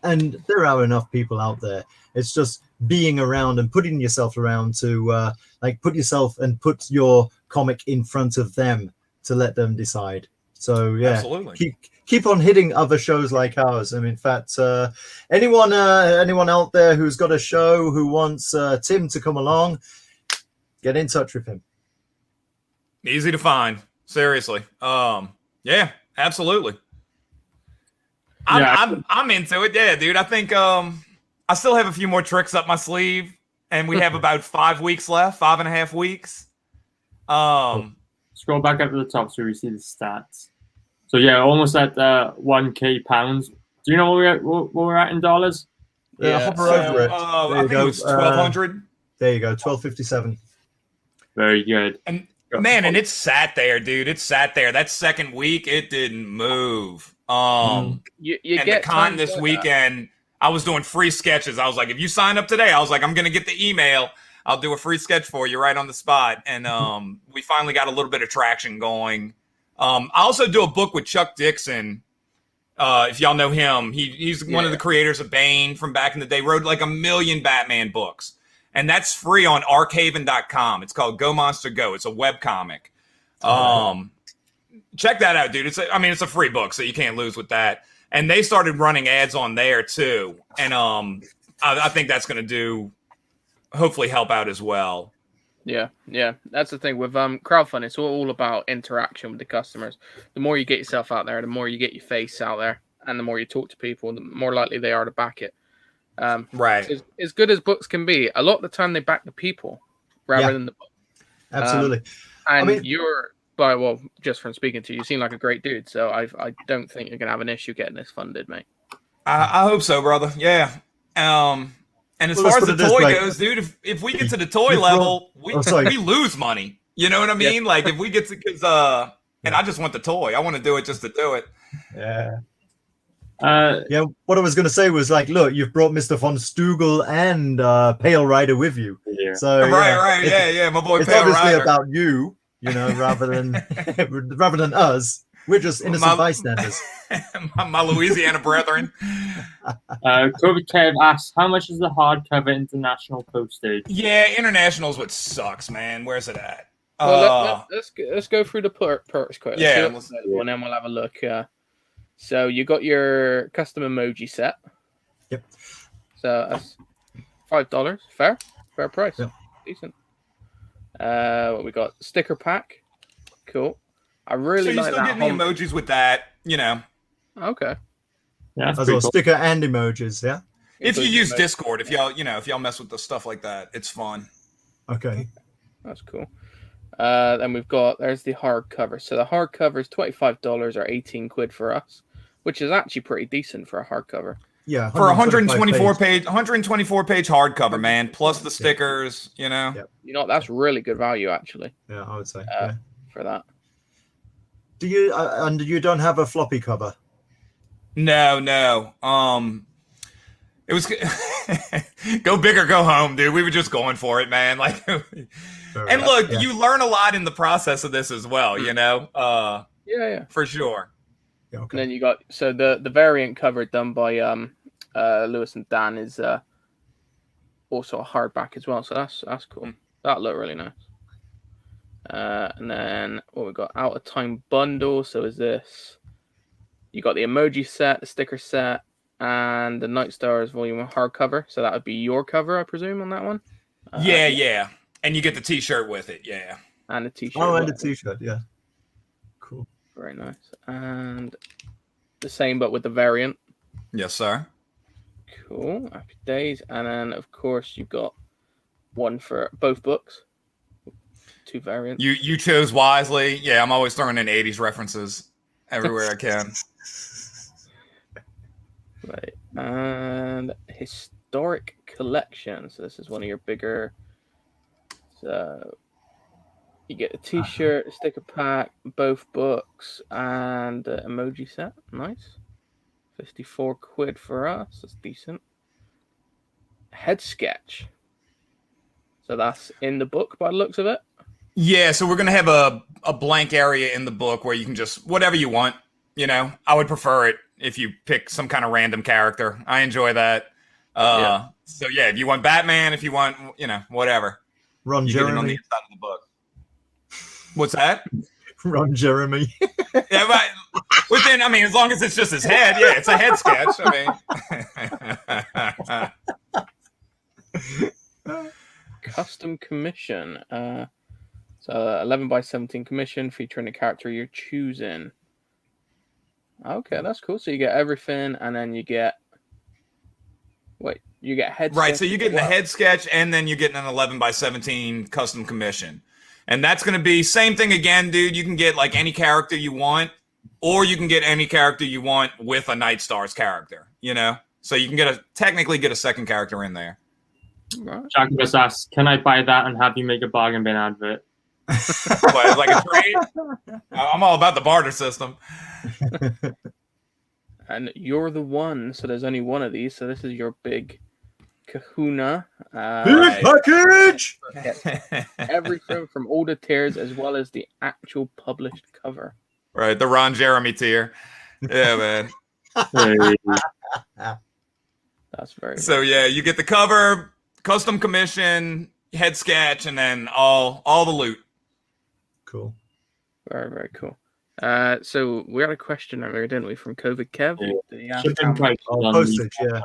and there are enough people out there. It's just being around and putting yourself around to put yourself and put your comic in front of them to let them decide. So yeah, absolutely. Keep on hitting other shows like ours. I mean, in fact, anyone out there who's got a show who wants Tim to come along, get in touch with him. Easy to find. Seriously. Yeah, absolutely. I'm into it. Yeah, dude. I think I still have a few more tricks up my sleeve, and we have about 5 weeks left, 5.5 weeks. Scroll back up to the top so we see the stats. So yeah, almost at 1K pounds. Do you know what we're at in dollars? Hover over it. I think it was 1,200. There you go, 1257. Very good. And man, and it sat there, dude. It sat there. That second week, it didn't move. You and get the con times this like weekend, I was doing free sketches. I was like, if you sign up today, I was like, I'm gonna get the email. I'll do a free sketch for you right on the spot. And we finally got a little bit of traction going. I also do a book with Chuck Dixon. If y'all know him, he's one of the creators of Bane from back in the day. Wrote like 1 million Batman books. And that's free on archaven.com. It's called Go Monster Go. It's a webcomic. Check that out, dude. It's a free book, so you can't lose with that. And they started running ads on there too. And I think that's going to hopefully help out as well. Yeah. That's the thing with crowdfunding. It's all about interaction with the customers. The more you get yourself out there, the more you get your face out there, and the more you talk to people, the more likely they are to back it. Right. So as good as books can be, a lot of the time they back the people rather than the book. Absolutely. And just from speaking to you, you seem like a great dude. So I don't think you're gonna have an issue getting this funded, mate. I hope so, brother. Yeah. And as far as the toy goes, dude, if we get to the toy level, we lose money. You know what I mean? Like if we get to, and I just want the toy. I want to do it just to do it. Yeah. What I was going to say was like, look, you've brought Mr. Von Stugel and Pale Rider with you. Yeah. So right. Yeah. My boy it's Pale obviously Rider. about you, rather than us. We're just innocent bystanders. my Louisiana brethren. COVID Kev asks, how much is the hardcover international postage? Yeah, international is what sucks, man. Where's it at? Well, let's go through the perks quick. Yeah, and then we'll have a look. So you got your custom emoji set. Yep. So that's $5. Fair price. Yep. Decent. What we got? Sticker pack. Cool. I really so you like still that. getting the emojis with that, Okay. Yeah, that's As pretty well, cool. sticker and emojis. Yeah. If you Including use the- Discord, if y'all mess with the stuff like that, it's fun. Okay. That's cool. Then there's the hardcover. So the hardcover is $25 or 18 quid for us, which is actually pretty decent for a hardcover. Yeah. For 124 page. 124 page hardcover, man, plus the stickers, you know. Yep. You know, that's really good value actually Yeah, I would say. for that. Do you and you don't have a floppy cover? No. It was go big or go home, dude. We were just going for it, man. Like, and look, you learn a lot in the process of this as well, you know. Yeah. For sure. Yeah, And okay. then you got the variant cover done by Lewis and Dan is also a hardback as well. So that's cool. That looked really nice. And then what we got, out of time bundle. So is this? You got the emoji set, the sticker set, and the Night Stars Volume 1 hardcover. So that would be your cover, I presume, on that one. Yeah. And you get the T-shirt with it. Yeah. And a T-shirt. Oh, and a T-shirt. Yeah. Cool. Very nice. And the same, but with the variant. Yes, sir. Cool. Happy days. And then, of course, you've got one for both books. 2 variants. You chose wisely. Yeah, I'm always throwing in 80s references everywhere I can. Right. And historic collection. So this is one of your bigger. So you get a T-shirt, a sticker pack, both books, and an emoji set. Nice. 54 quid for us. That's decent. Head sketch. So that's in the book by the looks of it. Yeah, so we're gonna have a blank area in the book where you can just whatever you want. You know, I would prefer it if you pick some kind of random character. I enjoy that. So yeah, if you want Batman, if you want, you know, whatever. Ron You get it on the Jeremy. inside of the book. What's that? Ron Jeremy. Yeah, but within, I mean, as long as it's just his head, yeah, it's a head sketch. I mean, Custom commission. So 11 by 17 commission featuring a character you're choosing. Okay, that's cool. So you get everything, and then you get head. right. sketch So you're as getting well. a head sketch, and then you're getting an 11 by 17 custom commission, and that's going to be same thing again, dude. You can get like any character you want, or you can get any character you want with a Night Stars character. You know, so you can technically get a second character in there. Right. Jack just asked, "Can I buy that and have you make a bargain bin advert?" What, it's like a trade? I'm all about the barter system. And you're the one. So there's only one of these. So this is your big kahuna. Big package. Everything from all the tiers as well as the actual published cover. Right, the Ron Jeremy tier. Yeah, man. Hey. That's very So yeah, you get the cover, custom commission, head sketch, and then all the loot. Cool. very, very cool. So we had a question earlier, didn't we, from COVID Kev? Yeah. Did he ask Shipping how much- prices Oh, on postage, these- yeah.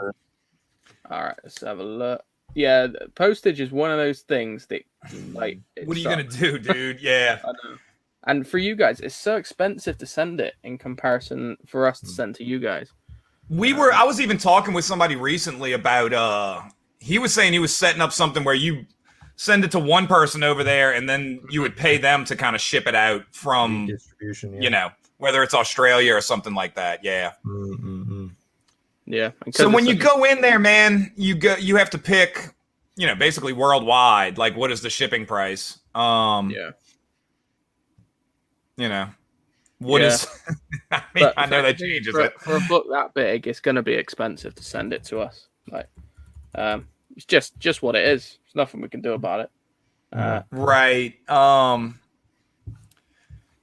All right, let's have a look. Yeah, the postage is one of those things that, like, it What are you gonna sucks. do, dude? Yeah. I know. And for you guys, it's so expensive to send it in comparison for us to send to you guys. I was even talking with somebody recently about he was saying he was setting up something where you send it to one person over there and then you would pay them to kind of ship it out from, Distribution. Yeah. you know, whether it's Australia or something like that. Yeah. Yeah. and So 'cause when it's you go in there, man, you have to pick, you know, basically worldwide, like what is the shipping price? yeah. You know, what Yeah. is I mean, But I know that effectively, changes for, it. for a book that big, it's going to be expensive to send it to us. Like, it's just what it is. There's nothing we can do about it. Right.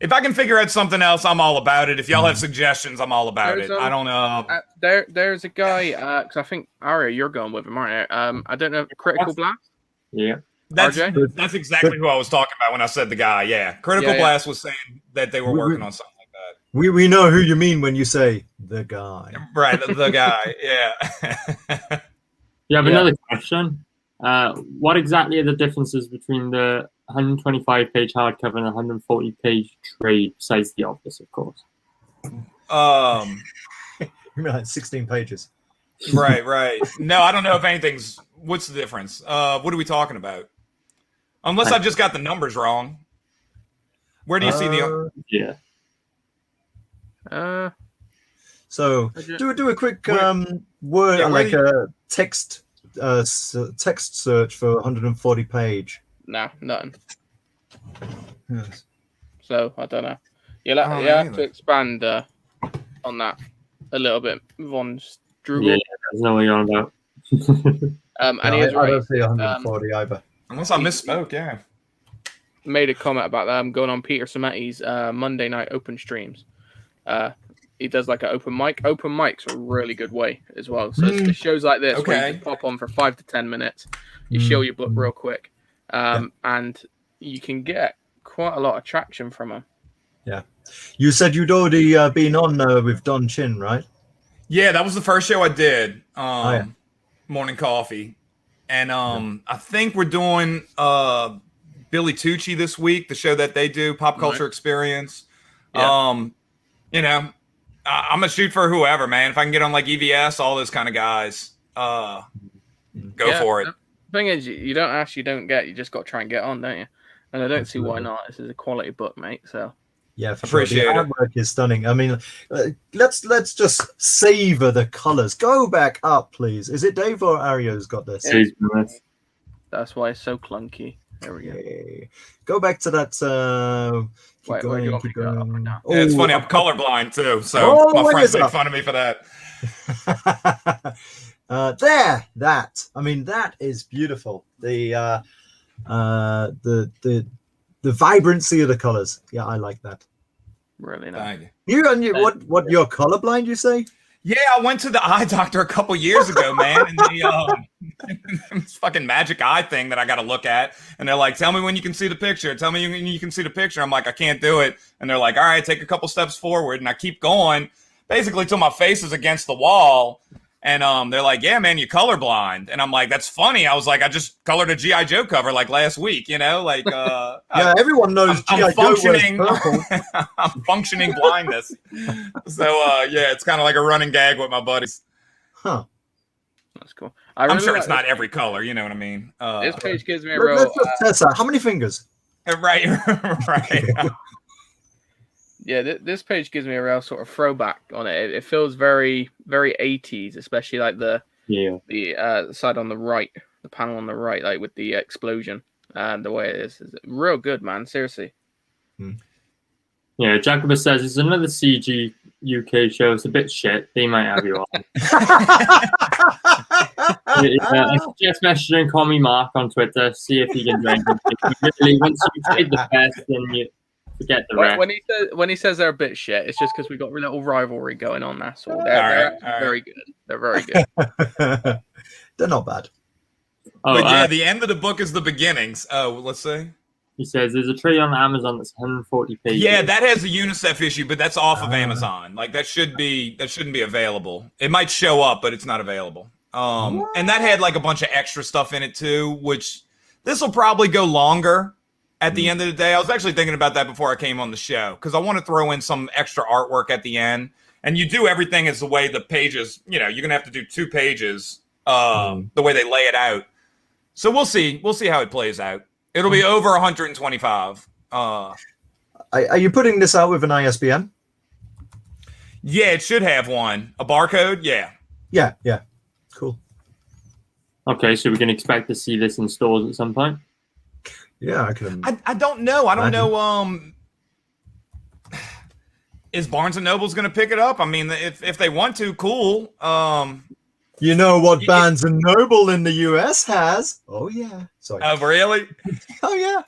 If I can figure out something else, I'm all about it. If y'all have suggestions, I'm all about There's, it. I don't know. There's a guy, because I think Aria, you're going with him, aren't you? I don't know, Critical Blast. Yeah. RJ? That's exactly who I was talking about when I said the guy. Yeah. Critical Yeah. Blast was saying that they were working on something like that. We know who you mean when you say the guy. Right. The guy. Yeah. You have Yeah. another question. What exactly are the differences between the 125-page hardcover and 140-page trade, besides the obvious, of course? Like 16 pages. Right. No, I don't know if anything's. What's the difference? What are we talking about? Unless I've just got the numbers wrong. Where do you see the? Yeah. So do a quick word a text text search for 140 page. Nah, nothing. Yes. So I don't know. You have to expand on that a little bit. Von Strugel. Yeah, that's not what you're on about. And No, he is I right. don't see 140 either. Unless I misspoke, yeah. Made a comment about that. I'm going on Peter Sametti's Monday night open streams. He does like an open mic. Open mic's a really good way as well. So it's shows like this where you can pop on for 5 to 10 minutes. You show your book real quick, and you can get quite a lot of traction from them. Yeah. You said you'd already been on with Don Chin, right? Yeah, that was the first show I did. Morning Coffee, and I think we're doing Billy Tucci this week, the show that they do, Pop Culture Experience. Yeah. You know, I'm gonna shoot for whoever, man. If I can get on like EVS, all those kind of guys, go for it. The thing is, you don't ask, you don't get. You just got to try and get on, don't you? And I don't see why not. This is a quality book, mate. So yeah, for sure. The artwork is stunning. I mean, let's just savor the colors. Go back up, please. Is it Dave or Ario's got this? That's why it's so clunky. There we go. Go back to that. Wait, where do you want me to go up right now? Yeah, it's funny, I'm colorblind too, so my friends make fun of me for that. I mean, that is beautiful. The vibrancy of the colors. Yeah, I like that. Really nice. What you're colorblind, you say? Yeah, I went to the eye doctor a couple years ago, man, and this fucking magic eye thing that I got to look at, and they're like, "Tell me when you can see the picture. Tell me when you can see the picture." I'm like, "I can't do it," and they're like, "All right, take a couple steps forward," and I keep going, basically till my face is against the wall, and they're like, "Yeah, man, you're colorblind," and I'm like, "That's funny." I was like, "I just colored a GI Joe cover like last week, you know, like." Yeah, everyone knows I'm functioning. I'm functioning blindness. So yeah, it's kind of like a running gag with my buddies. Huh. That's cool. I'm sure it's not every color, you know what I mean? This page gives me a real. Let's just test that. How many fingers? Right. Yeah, this page gives me a real sort of throwback on it. It feels very, very 80s, especially like the side on the right, the panel on the right, like with the explosion and the way it is real good, man. Seriously. Yeah, Jacobus says it's another CGUK show. It's a bit shit. They might have you on. I suggest messaging Call Me Mark on Twitter. See if he can join. Really, once you trade the best, then you forget the rest. When he says they're a bit shit, it's just because we got a little rivalry going on. That's all. They're very good. They're very good. They're not bad. Oh, but yeah, the end of the book is the beginnings. Oh, let's see. He says there's a trade on Amazon that's 140 pages. Yeah, that has a UNICEF issue, but that's off of Amazon. Like that shouldn't be available. It might show up, but it's not available. And that had like a bunch of extra stuff in it too, which this will probably go longer at the end of the day. I was actually thinking about that before I came on the show because I want to throw in some extra artwork at the end. And you do everything as the way the pages, you know, you're gonna have to do 2 pages the way they lay it out. So we'll see. We'll see how it plays out. It'll be over 125. Are you putting this out with an ISBN? Yeah, it should have one. A barcode? Yeah. Yeah. Cool. Okay, so we can expect to see this in stores at some point? Yeah, I can. I don't know. I don't know. Is Barnes & Noble's going to pick it up? I mean, if they want to, cool. You know what Barnes & Noble in the US has? Oh, yeah. Sorry. Oh, really? Oh, yeah.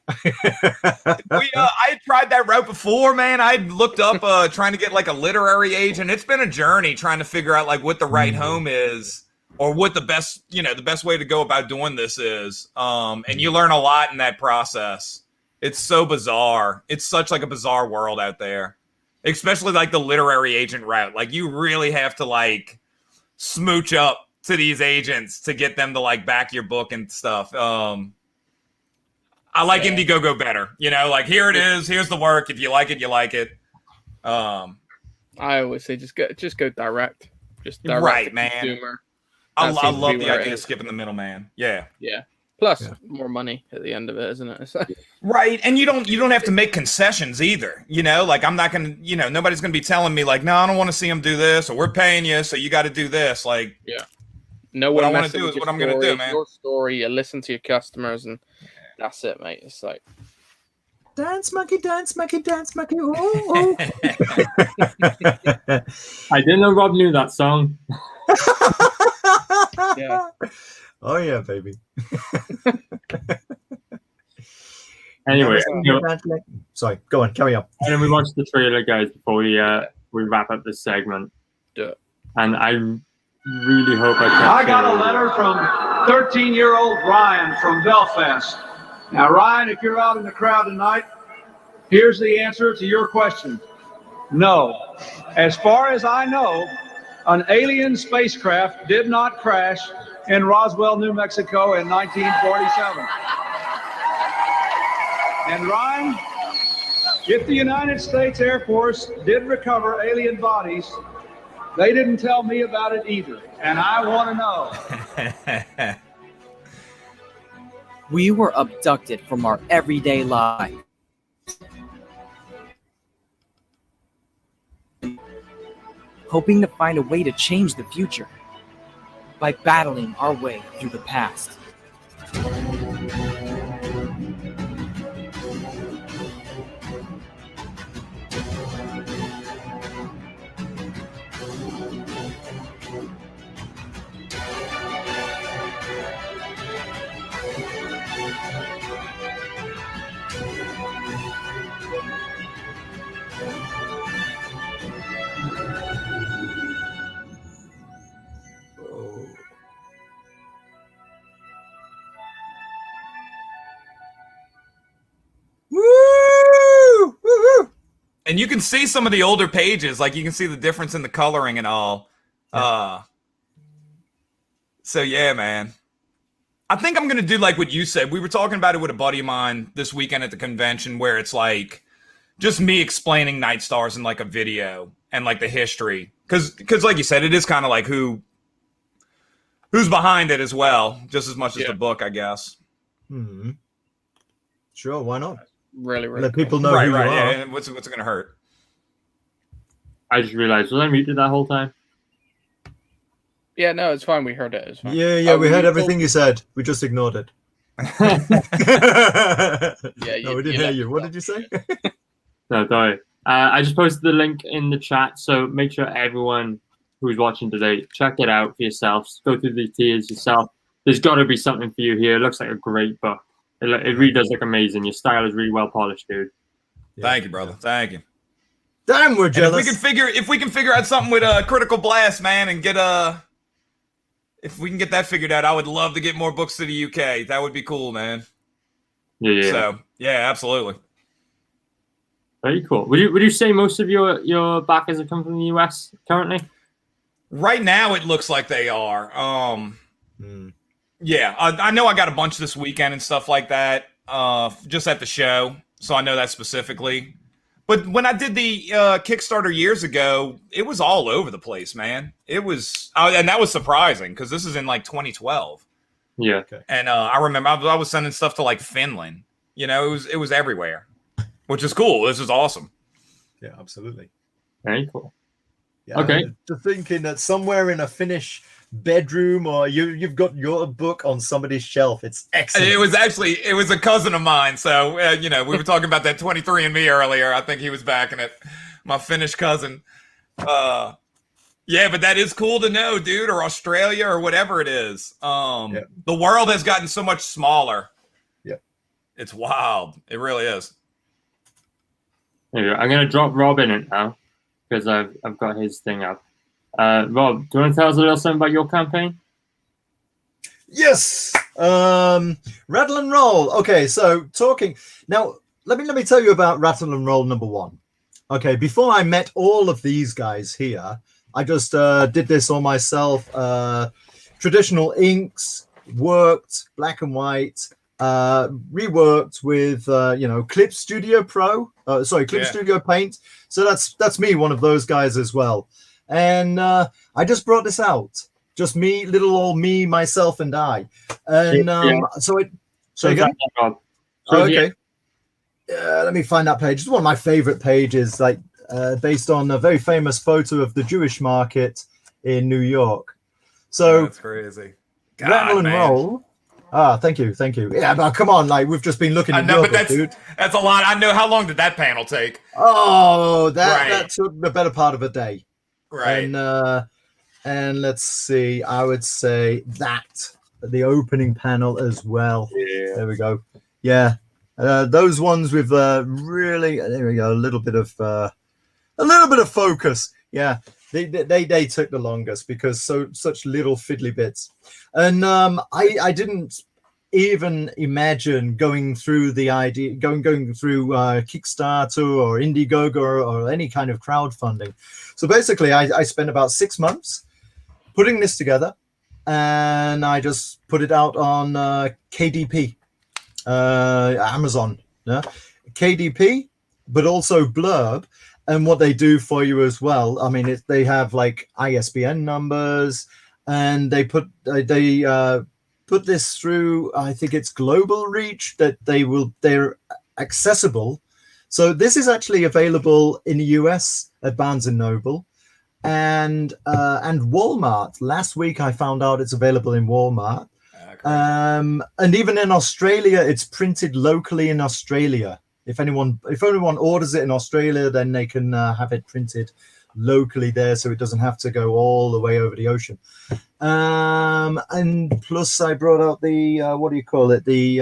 I tried that route before, man. I looked up trying to get like a literary agent. It's been a journey trying to figure out like what the right home is or what the best way to go about doing this is. And you learn a lot in that process. It's so bizarre. It's such like a bizarre world out there, especially like the literary agent route. Like you really have to like smooch up to these agents to get them to like back your book and stuff. I like Indiegogo better, you know, like here it is, here's the work. If you like it, you like it. I always say just go direct. Just direct Right, to man. consumer. I That seems to love be the where it idea of is. skipping the middleman. Yeah. Yeah. Plus, Yeah. more money at the end of it, isn't it? It's like, Right, and you don't have to make concessions either. You know, like I'm not gonna, nobody's gonna be telling me like, no, I don't want to see him do this, or we're paying you, so you got to do this. Like, no What one I wanna messing do with is your what I'm gonna story. do, It's man. your story. You listen to your customers, and that's it, mate. It's like, Dance monkey, dance monkey, dance monkey. Oh, I didn't know Rob knew that song. Yeah. Oh yeah, baby. Anyway, Sorry, go on, carry on. and then we watched the trailer, guys, before we wrap up this segment. do it. And I really hope I got a letter from 13-year-old Ryan from Belfast. Now, Ryan, if you're out in the crowd tonight, here's the answer to your question. No. As far as I know, an alien spacecraft did not crash in Roswell, New Mexico in 1947. And Ryan, if the United States Air Force did recover alien bodies, they didn't tell me about it either. And I want to know. We were abducted from our everyday life. Hoping to find a way to change the future by battling our way through the past. Woo! Woo-hoo! And you can see some of the older pages, like you can see the difference in the coloring and all. So yeah, man. I think I'm gonna do like what you said. We were talking about it with a buddy of mine this weekend at the convention, where it's like just me explaining Night Stars in like a video and like the history, because like you said, it is kind of like who's behind it as well, just as much as the book, I guess. Hmm. Sure, why not? Really, really Let cool. people know Right, who you right. are. Yeah. What's it gonna hurt? I just realized, was I muted that whole time? Yeah, no, it's fine. We heard it. It's fine. Yeah, we heard everything you said. We just ignored it. Yeah, No, we didn't hear you. What did you say? No, don't worry. I just posted the link in the chat, so make sure everyone who's watching today, check it out for yourselves. Go through the tiers yourself. There's got to be something for you here. It looks like a great book. It really does look amazing. Your style is really well polished, dude. Thank you, brother. Thank you. Damn, we're And jealous. if we can figure out something with a Critical Blast, man, and get if we can get that figured out, I would love to get more books to the UK. That would be cool, man. Yeah. So yeah, absolutely. Very cool. Would you say most of your backers are coming from the US currently? Right now, it looks like they are. Yeah, I know I got a bunch this weekend and stuff like that, just at the show, so I know that specifically. But when I did the Kickstarter years ago, it was all over the place, man. It was, and that was surprising because this is in like 2012. Yeah. And I remember I was sending stuff to like Finland. You know, it was everywhere, which is cool. This is awesome. Yeah, absolutely. Very cool. Yeah, Okay. Just thinking that somewhere in a Finnish bedroom, or you've got your book on somebody's shelf. It's excellent. It was a cousin of mine. So, we were talking about that 23andMe earlier. I think he was backing it. My Finnish cousin. Yeah, but that is cool to know, dude, or Australia or whatever it is. The world has gotten so much smaller. Yeah. It's wild. It really is. There you go. I'm going to drop Rob in it now because I've got his thing up. Rob, do you want to tell us a little something about your campaign? Yes. Rattle and Roll. Okay, so talking now. Let me tell you about Rattle and Roll number 1. Okay, before I met all of these guys here, I just did this all myself. Traditional inks, worked black and white, reworked with Clip Studio Pro. Clip Studio Paint. So that's me, one of those guys as well. and I just brought this out. Just me, little old me, myself, and I. And so it. So again. Oh, okay. Let me find that page. It's one of my favorite pages, like based on a very famous photo of the Jewish market in New York. So that's crazy. God, rattle and man. roll. Ah, thank you. Yeah, but come on, like we've just been looking at your book, dude. That's a lot. I know. How long did that panel take? Oh, that took the better part of a day. Right. And let's see. I would say that the opening panel as well. Yeah. There we go. Yeah. Those ones with really, there we go, a little bit of focus. Yeah, they took the longest because such little fiddly bits, and I didn't even imagine going through the idea, going through Kickstarter or Indiegogo or any kind of crowdfunding. So basically, I spent about 6 months putting this together, and I just put it out on KDP. Amazon, KDP, but also Blurb, and what they do for you as well. I mean, they have like ISBN numbers, and they put this through. I think it's global reach that they're accessible. So this is actually available in the US at Barnes and Noble, and Walmart. Last week I found out it's available in Walmart. And even in Australia, it's printed locally in Australia. If anyone orders it in Australia, then they can have it printed locally there, so it doesn't have to go all the way over the ocean. And plus, I brought out the what do you call it? The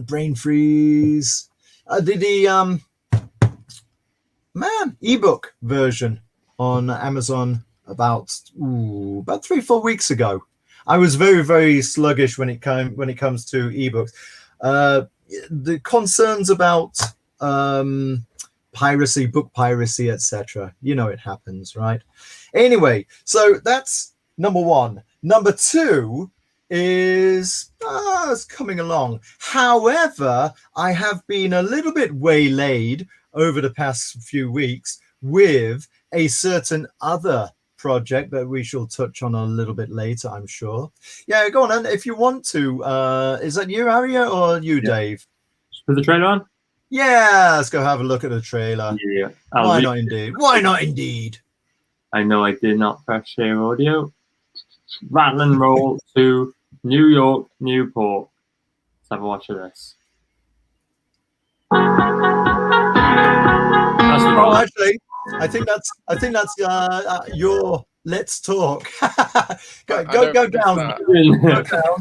brain freeze. The ebook version on Amazon. About 3-4 weeks ago. I was very, very sluggish when it comes to ebooks. The concerns about piracy, book piracy, etc. You know it happens, right? Anyway, so that's number one. Number two is it's coming along. However, I have been a little bit waylaid over the past few weeks with a certain other project that we shall touch on a little bit later, I'm sure. Yeah, go on, and if you want to. Is that you, Aria, or you, Dave? Put the trailer on? Yeah, let's go have a look at the trailer. Yeah. Why not indeed? Why not indeed? I know I did not press share audio. Rattle and roll to New York, Newport. Let's have a watch of this. Oh, actually, I think that's your Let's Talk. go down,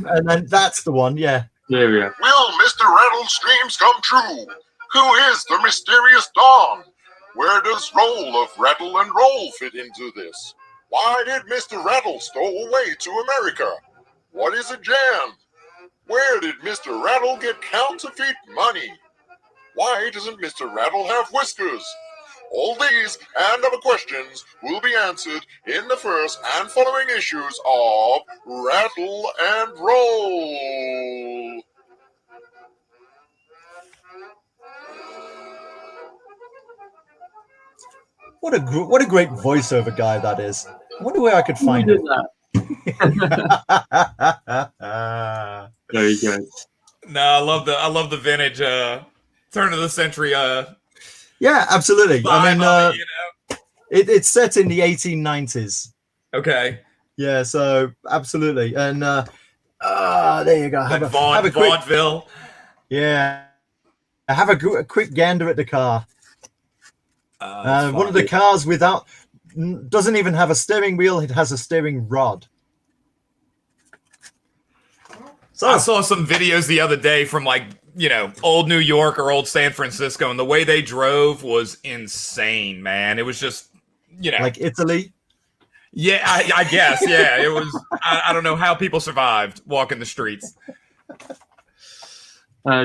and then that's the one. Yeah. There we go. Will Mr. Rattle's dreams come true? Who is the mysterious Dawn? Where does role of Rattle and Roll fit into this? Why did Mr. Rattle stow away to America? What is a jam? Where did Mr. Rattle get counterfeit money? Why doesn't Mr. Rattle have whiskers? All these and other questions will be answered in the first and following issues of Rattle and Roll. What a great voiceover guy that is. I wonder where I could find him. Very good. No, I love the vintage turn of the century. Yeah, absolutely. I mean, you know? it's set in the 1890s. Okay. Yeah, so absolutely. And there you go. Have a quick vaudeville. Yeah. Have a quick gander at the car. One of the cars doesn't even have a steering wheel. It has a steering rod. So I saw some videos the other day from old New York or old San Francisco, and the way they drove was insane, man. It was just, like Italy. Yeah, I guess. Yeah, it was. I don't know how people survived walking the streets.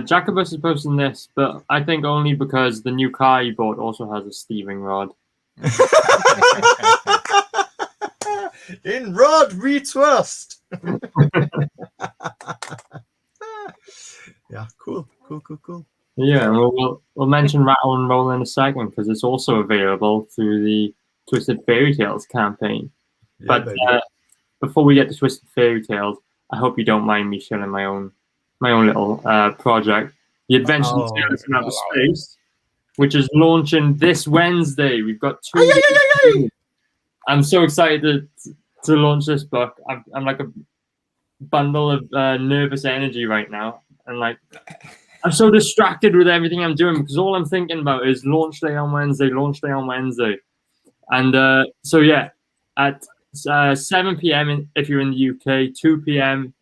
Jacobus is posting this, but I think only because the new car he bought also has a steering rod. In Rod we trust. Yeah, cool. Yeah, well, we'll mention Rattle and Roll in a second because it's also available through the Twisted Fairy Tales campaign. Yeah, But baby. before we get to Twisted Fairy Tales, I hope you don't mind me sharing my own little project, The Adventures of Taylors in Outer Space, which is launching this Wednesday. We've got 2 days. I'm so excited to launch this book. I'm like a bundle of nervous energy right now, and like I'm so distracted with everything I'm doing because all I'm thinking about is launch day on Wednesday, and so yeah, at 7 p.m. if you're in the UK, 2 p.m.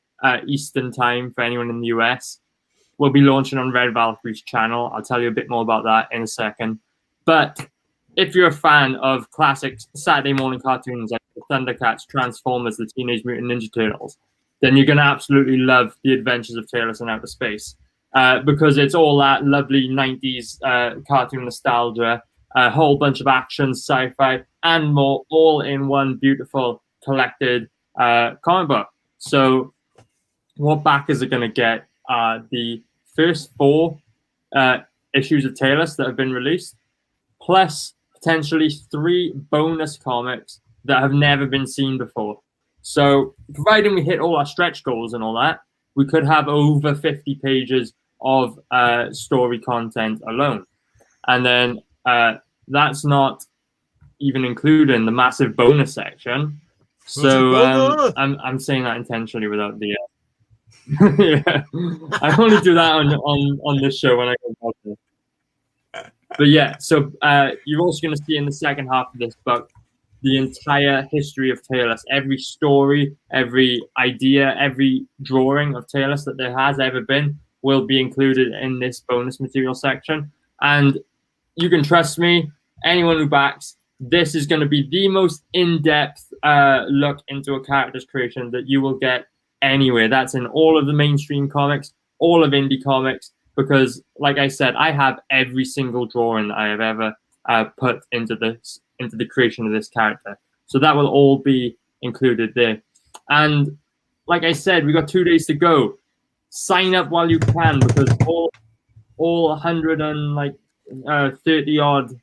Eastern time for anyone in the US, we'll be launching on Red Valkyrie's channel. I'll tell you a bit more about that in a second. But if you're a fan of classic Saturday morning cartoons like the Thundercats, Transformers, the Teenage Mutant Ninja Turtles, then you're going to absolutely love The Adventures of Taylors in Outer Space because it's all that lovely 90s cartoon nostalgia, a whole bunch of action, sci-fi, and more, all in one beautiful collected comic book. So what backers are going to get are the first 4 issues of Taylors that have been released, plus potentially 3 bonus comics that have never been seen before. So, providing we hit all our stretch goals and all that, we could have over 50 pages of story content alone. And then that's not even including the massive bonus section. So, I'm saying that intentionally without the... yeah. I only do that on this show when I go about it. But yeah, so you're also going to see in the second half of this book the entire history of Taylors, every story, every idea, every drawing of Taylors that there has ever been will be included in this bonus material section. And you can trust me, anyone who backs, this is going to be the most in-depth look into a character's creation that you will get anywhere. That's in all of the mainstream comics, all of indie comics, because like I said, I have every single drawing that I have ever put into the creation of this character. So that will all be included there. And like I said, we got 2 days to go. Sign up while you can because all 130 odd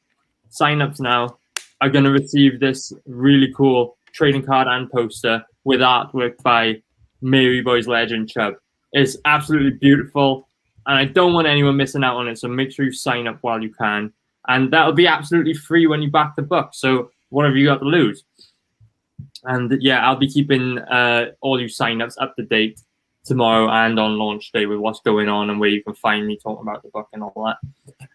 signups now are going to receive this really cool trading card and poster with artwork by Mary Boy's Legend Chubb. It's absolutely beautiful, and I don't want anyone missing out on it, so make sure you sign up while you can. And that'll be absolutely free when you back the book, so what have you got to lose? And yeah, I'll be keeping all you signups up to date tomorrow and on launch day with what's going on and where you can find me talking about the book and all that.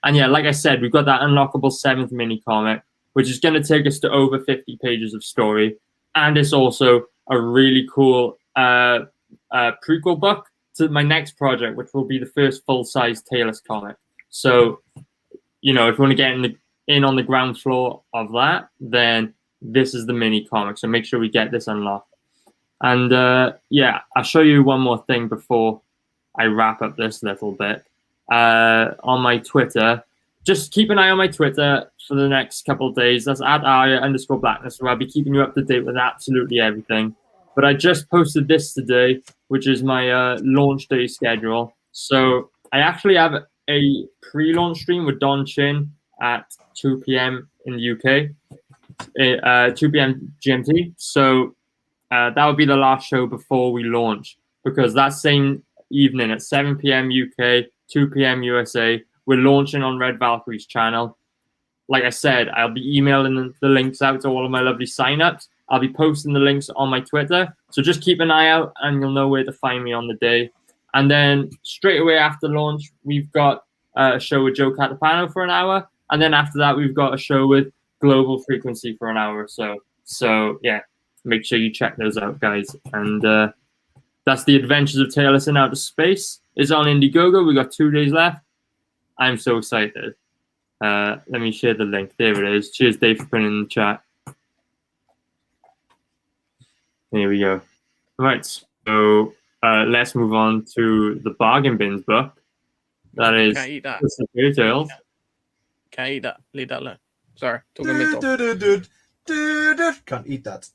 And yeah, like I said, we've got that unlockable 7th mini comic, which is going to take us to over 50 pages of story. And it's also a really cool prequel book to my next project, which will be the first full-size Taylors comic. So, you know, if you want to get in on the ground floor of that, then this is the mini comic. So make sure we get this unlocked. And yeah, I'll show you one more thing before I wrap up this little bit. On my Twitter, just keep an eye on my Twitter for the next couple of days. That's @Arya_Blackness, where I'll be keeping you up to date with absolutely everything. But I just posted this today, which is my launch day schedule. So I actually have a pre-launch stream with Don Chin at 2 p.m. in the UK, 2 p.m. GMT. So that would be the last show before we launch, because that same evening at 7 p.m. UK, 2 p.m. USA, we're launching on Red Valkyrie's channel. Like I said, I'll be emailing the links out to all of my lovely signups. I'll be posting the links on my Twitter. So just keep an eye out and you'll know where to find me on the day. And then straight away after launch, we've got a show with Joe Catapano for an hour. And then after that, we've got a show with Global Frequency for an hour or so. So yeah, make sure you check those out, guys. And that's The Adventures of Taylors in Outer Space. It's on Indiegogo. We got 2 days left. I'm so excited. Let me share the link. There it is. Cheers, Dave, for putting it in the chat. Here we go. Right, so let's move on to the Bargain Bins book. That is Can't eat that. Fairy Tales. Can't eat that. Leave that alone. Sorry. Talking mid-talk. Can't eat that.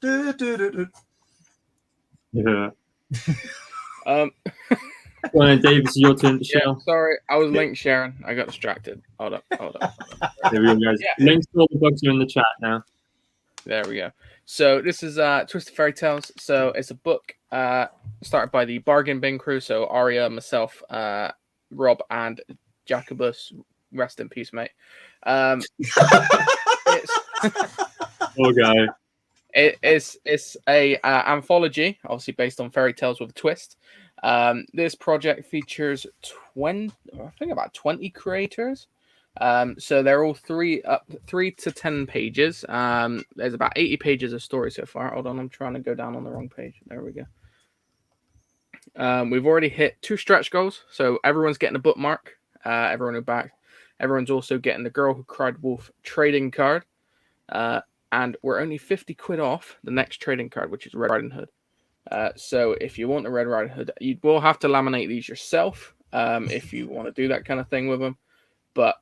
Yeah. Well, then, Dave, it's your turn to share. Yeah, sorry, I was link sharing. I got distracted. Hold up. There we go, guys. Yeah. Links to all the books are in the chat now. There we go. So this is Twisted Fairy Tales. So it's a book started by the Bargain Bin crew. So Arya, myself, Rob, and Jacobus. Rest in peace, mate. It's Poor guy. it's a anthology, obviously based on fairy tales with a twist. This project features 20 creators. So they're all 3 to 10 pages. There's about 80 pages of story so far. Hold on, I'm trying to go down on the wrong page. There we go. We've already hit 2 stretch goals, so everyone's getting a bookmark. Everyone who backed. Everyone's also getting the Girl Who Cried Wolf trading card. And we're only 50 quid off the next trading card, which is Red Riding Hood. So if you want a Red Riding Hood, you will have to laminate these yourself if you want to do that kind of thing with them. But,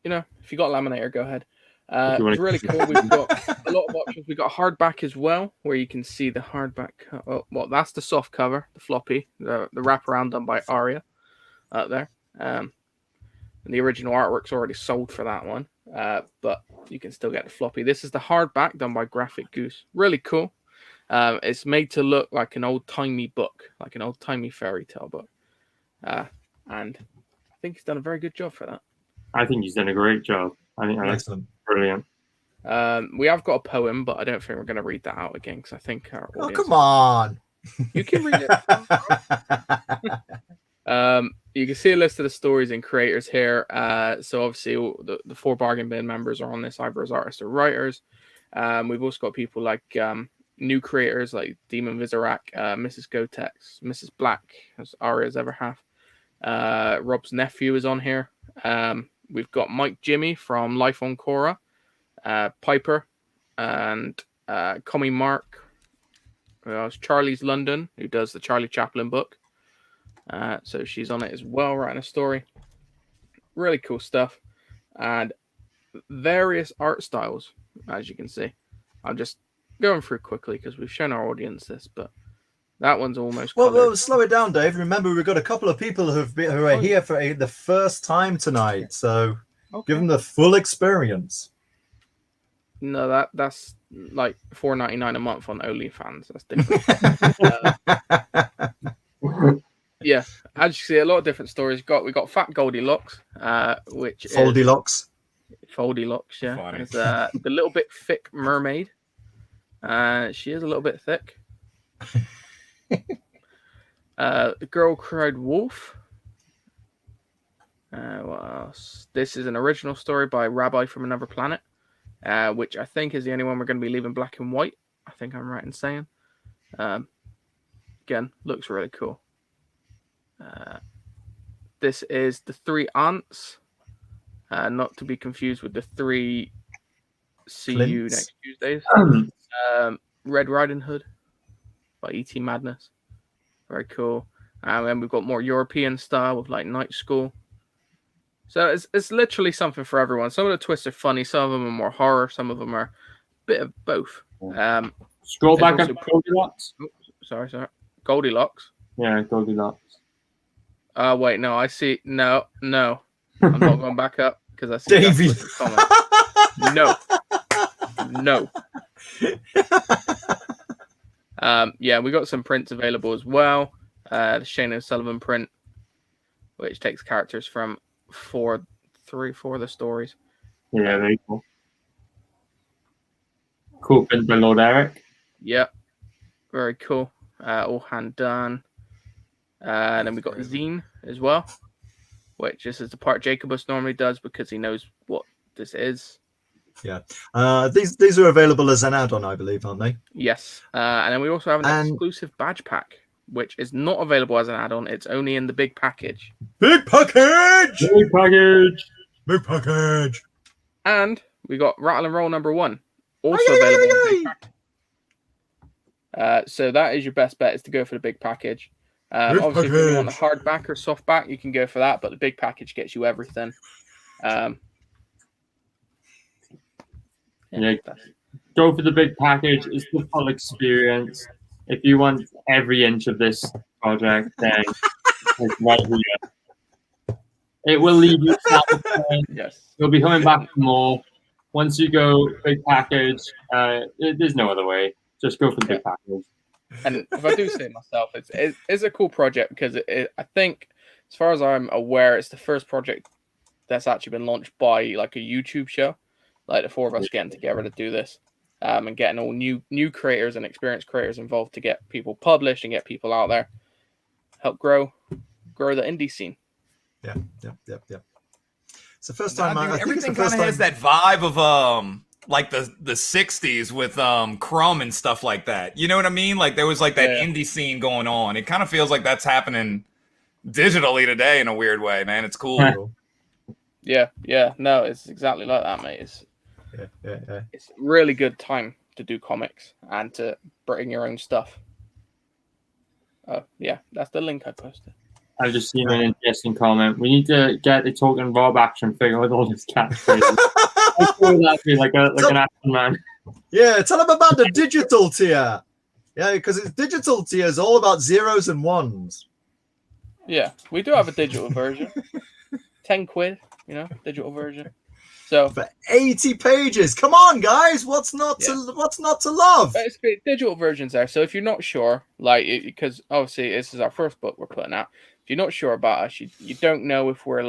if you got a laminator, go ahead. It's really cool. We've got a lot of options. We've got hardback as well, where you can see the hardback. Well, that's the soft cover, the floppy, the wraparound done by Aria up there. And the original artwork's already sold for that one, but you can still get the floppy. This is the hardback done by Graphic Goose. Really cool. It's made to look like an old-timey book, like an old-timey fairy tale book. And I think he's done a very good job for that. I think he's done a great job. I think that's brilliant. We have got a poem, but I don't think we're going to read that out again because I think our audience... Oh, come on. You can read it. You can see a list of the stories and creators here. So obviously the 4 Bargain Bin members are on this, either as artists or writers. We've also got people like new creators like Demon Vizorak, Mrs. Gotex, Mrs. Black, as Aria's ever have. Rob's nephew is on here. We've got Mike Jimmy from Life on Korra, Piper, and Commie Mark. Charlie's London, who does the Charlie Chaplin book. So she's on it as well, writing a story. Really cool stuff. And various art styles, as you can see. I'm just going through quickly because we've shown our audience this, but that one's almost well, slow it down, Dave. Remember, we've got a couple of people who are here for the first time tonight, so give them the full experience. No, that's like $4.99 a month on OnlyFans. That's different. Yeah, as you see, a lot of different stories. We got Fat Goldilocks, which Foldilocks. Foldilocks, yeah. Funny. It's a little bit thick mermaid. She is a little bit thick. The Girl Cried Wolf. What else? This is an original story by Rabbi from Another Planet, which I think is the only one we're going to be leaving black and white. I think I'm right in saying. Again, looks really cool. This is the 3 Aunts, not to be confused with the 3 See You Next Tuesdays. Red Riding Hood by E.T. Madness. Very cool. And then we've got more European style with like Night School. So it's literally something for everyone. Some of the twists are funny, some of them are more horror, some of them are a bit of both. Scroll back up to Goldilocks. Oh, sorry. Goldilocks. Yeah, Goldilocks. Wait, no, I see. No. I'm not going back up because I see Davey. No. Yeah, we got some prints available as well. The Shane O'Sullivan print, which takes characters from 4 of the stories. Yeah, very cool. Cool print by Lord Eric. Yep, very cool. All hand done. And then we got Zine as well, which this is the part Jacobus normally does because he knows what this is. Yeah. These are available as an add-on, I believe, aren't they? Yes. And then we also have an exclusive badge pack, which is not available as an add-on. It's only in the big package. Big package! Big package! Big package! And we got Rattle and Roll #1, also available in the big package. So that is your best bet, is to go for the big package. Obviously, if you want the hardback or softback, you can go for that, but the big package gets you everything. Yeah, go for the big package. It's the full experience. If you want every inch of this project, then It's right here. It will leave you satisfied. Yes. You'll be coming back for more. Once you go big package, there's no other way. Just go for the big package. And if I do say it myself, it's a cool project because I think, as far as I'm aware, it's the first project that's actually been launched by like a YouTube show, like the four of us getting together to do this, and getting all new creators and experienced creators involved to get people published and get people out there, help grow the indie scene. Yeah. It's the first time. I think everything kind of has that vibe of like the 60s with Crumb and stuff like that. You know what I mean? Like there was like that indie scene going on. It kind of feels like that's happening digitally today in a weird way, man. It's cool. Yeah. No, it's exactly like that, mate. It's It's a really good time to do comics and to bring your own stuff. Yeah, that's the link I posted. I've just seen an interesting comment. We need to get the Talking Rob action figure with all his catchphrases. I feel that'd be like an action man. Yeah, tell them about the digital tier. Yeah, because it's digital tier is all about zeros and ones. Yeah, we do have a digital version. 10 quid, digital version. So for 80 pages. Come on, guys. What's not to love? Basically, digital versions there. So if you're not sure, because obviously this is our first book we're putting out. If you're not sure about us, you don't know if we're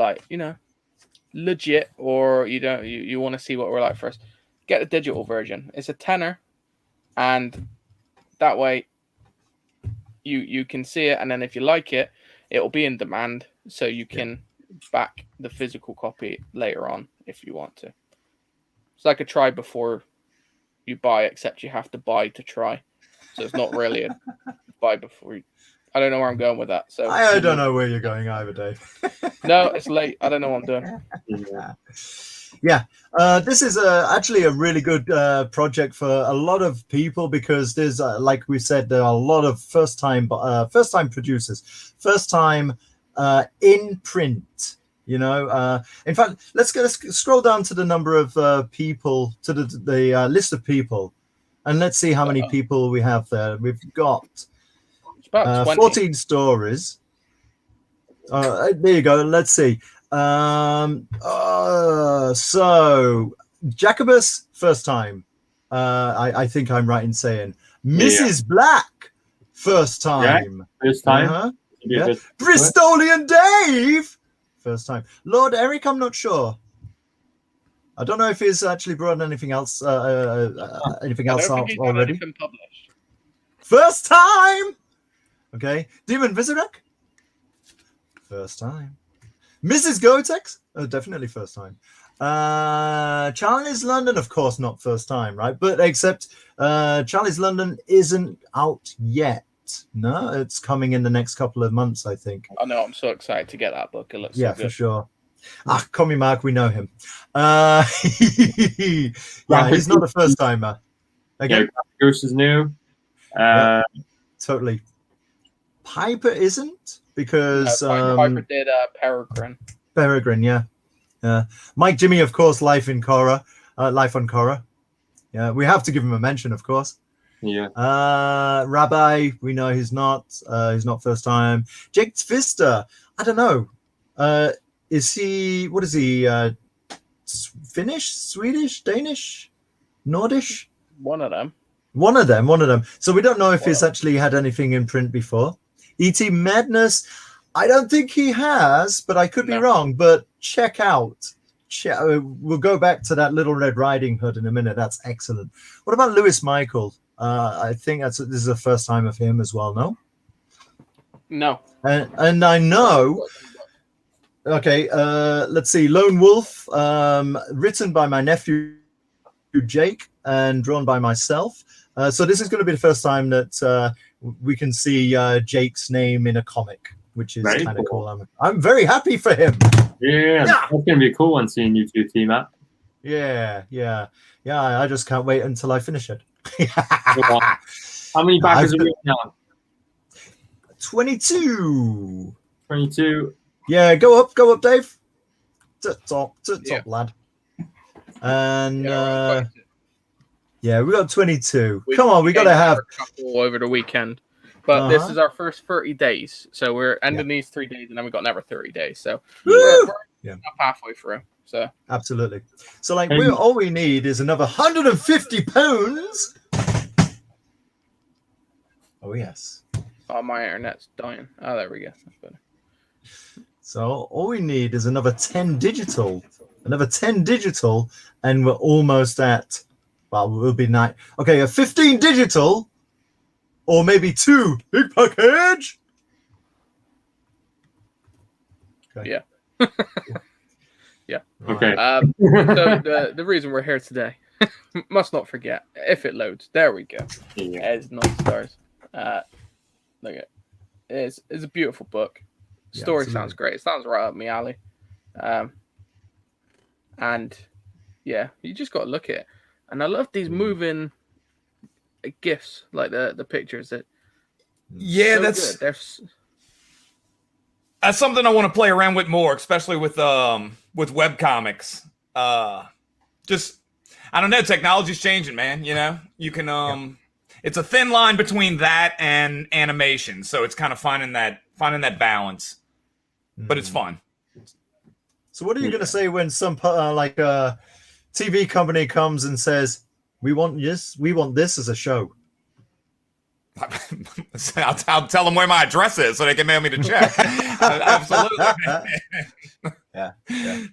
legit, or you want to see what we're like first, get the digital version. It's a tenner, and that way you can see it, and then if you like it, it'll be in demand, so you can back the physical copy later on if you want to. It's like a try before you buy, except you have to buy to try. So it's not really a buy before you... I don't know where I'm going with that. So I don't know where you're going either, Dave. No, it's late. I don't know what I'm doing. Yeah, this is actually a really good project for a lot of people, because there's, like we said, there are a lot of first-time producers, first-time in print. In fact, let's scroll down to the number of people, to the list of people, and let's see how many people we have there. We've got about 20. 14 stories. There you go. Let's see. So Jacobus, first time. I think I'm right in saying Mrs. Black, first time. Yeah, first time. Yeah. Bristolian Dave, first time. Lord Eric, I'm not sure. I don't know if he's actually brought anything else. Anything else out already? First time. Okay, Demon Vizirek, first time. Mrs. Gotex, definitely first time. Charlie's London, of course, not first time, right? But except Charlie's London isn't out yet. No, it's coming in the next couple of months, I think. I know. I'm so excited to get that book. It looks so good. For sure. Commie Mark, we know him. He's not a first timer. Again, Goose is new. Totally. Piper isn't, because Piper did Peregrine. Peregrine, yeah. Mike Jimmy, of course, Life on Korra. Yeah, we have to give him a mention, of course. Yeah. Rabbi, we know he's not first time. Jake Tvister, I don't know. Is he? What is he? Finnish, Swedish, Danish, Nordish? One of them. So we don't know if he's actually had anything in print before. E.T. Madness, I don't think he has, but I could be wrong. But check out. We'll go back to that Little Red Riding Hood in a minute. That's excellent. What about Lewis Michael? I think this is the first time of him as well, no? No. And I know... Okay, let's see. Lone Wolf, written by my nephew, Jake, and drawn by myself. So this is going to be the first time that we can see Jake's name in a comic, which is kind of cool. I'm very happy for him. Yeah, that's going to be a cool one seeing you two team up. Yeah. I just can't wait until I finish it. How many backers are we now? 22. 22. Yeah, go up, Dave. To top, lad. And we got 22. Come on, we got to have a couple over the weekend. But this is our first 30 days. So we're ending these 3 days, and then we've got another 30 days. So we're up halfway through. So absolutely. So like all we need is another 150 pounds. Oh yes. Oh, my internet's dying. Oh, there we go. That's better. So all we need is another 10 digital. Another 10 digital, and we're almost at, well, we'll be nine. Okay, a 15 digital, or maybe 2 big package. Okay. Yeah. Yeah. Okay. So the reason we're here today, must not forget, if it loads, there we go. Yeah. It's 9 stars. Look at it. It's a beautiful book. Story sounds great. It sounds right up my alley. And yeah, you just got to look at it. And I love these moving GIFs, like the pictures. That's something I want to play around with more, especially with webcomics. Just, I don't know, technology's changing, man. You know, you can it's a thin line between that and animation, so it's kind of finding that balance. But it's fun. So what are you going to say when some TV company comes and says, we want this as a show? I'll tell them where my address is so they can mail me the check. Absolutely. Yeah.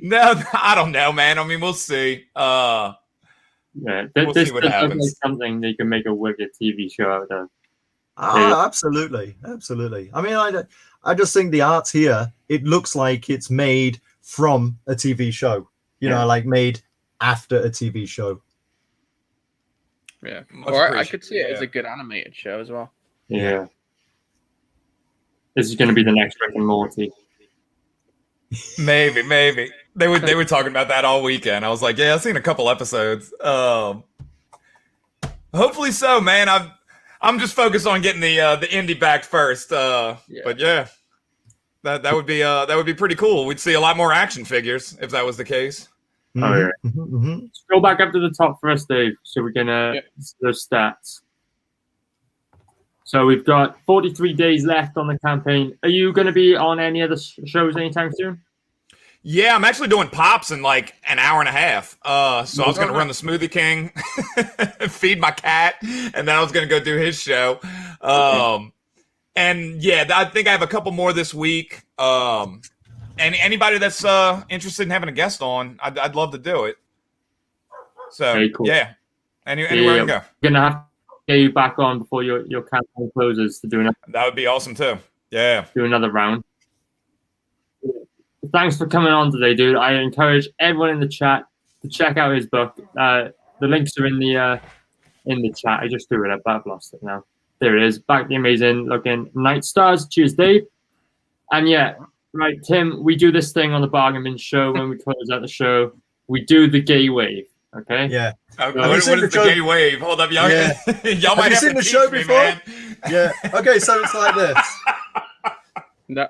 No, I don't know, man. I mean, we'll see. Yeah, We'll see what happens. Like something they can make a wicked TV show out of. Absolutely. I mean, I just think the art here, it looks like it's made from a TV show. You know, like made after a TV show. Yeah. Or I could see it as a good animated show as well. Yeah. This is going to be the next Rick and Morty. Maybe. They were talking about that all weekend. I was like, yeah, I've seen a couple episodes. Hopefully so, man. I'm just focused on getting the indie back first. But yeah, that would be pretty cool. We'd see a lot more action figures if that was the case. Oh yeah. Scroll back up to the top first, Dave, so we can those stats. So we've got 43 days left on the campaign. Are you going to be on any other shows anytime soon? Yeah, I'm actually doing Pops in like an hour and a half. So I was going to run the Smoothie King, feed my cat, and then I was going to go do his show. And yeah, I think I have a couple more this week. And anybody that's interested in having a guest on, I'd love to do it. So very cool. Yeah, anywhere you go. We're gonna have to get you back on before your campaign closes to do another. That would be awesome too. Yeah, do another round. Thanks for coming on today, dude. I encourage everyone in the chat to check out his book. The links are in the chat. I just threw it up. I've lost it now. There it is. Back the amazing looking Night Stars. Cheers, Dave. And yeah, right, Tim. We do this thing on the Bargain Bin show when we close out the show. We do the gay wave. Okay. Yeah. What is the gay wave? Hold up, y'all. Yeah. Y'all might have seen to the show me, before? man. Yeah. Okay, so it's like this. No.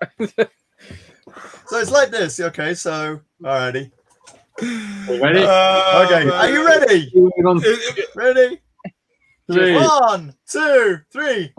So it's like this. Okay, so alrighty. You ready? Okay, are you ready? Ready? 1, 2, 3.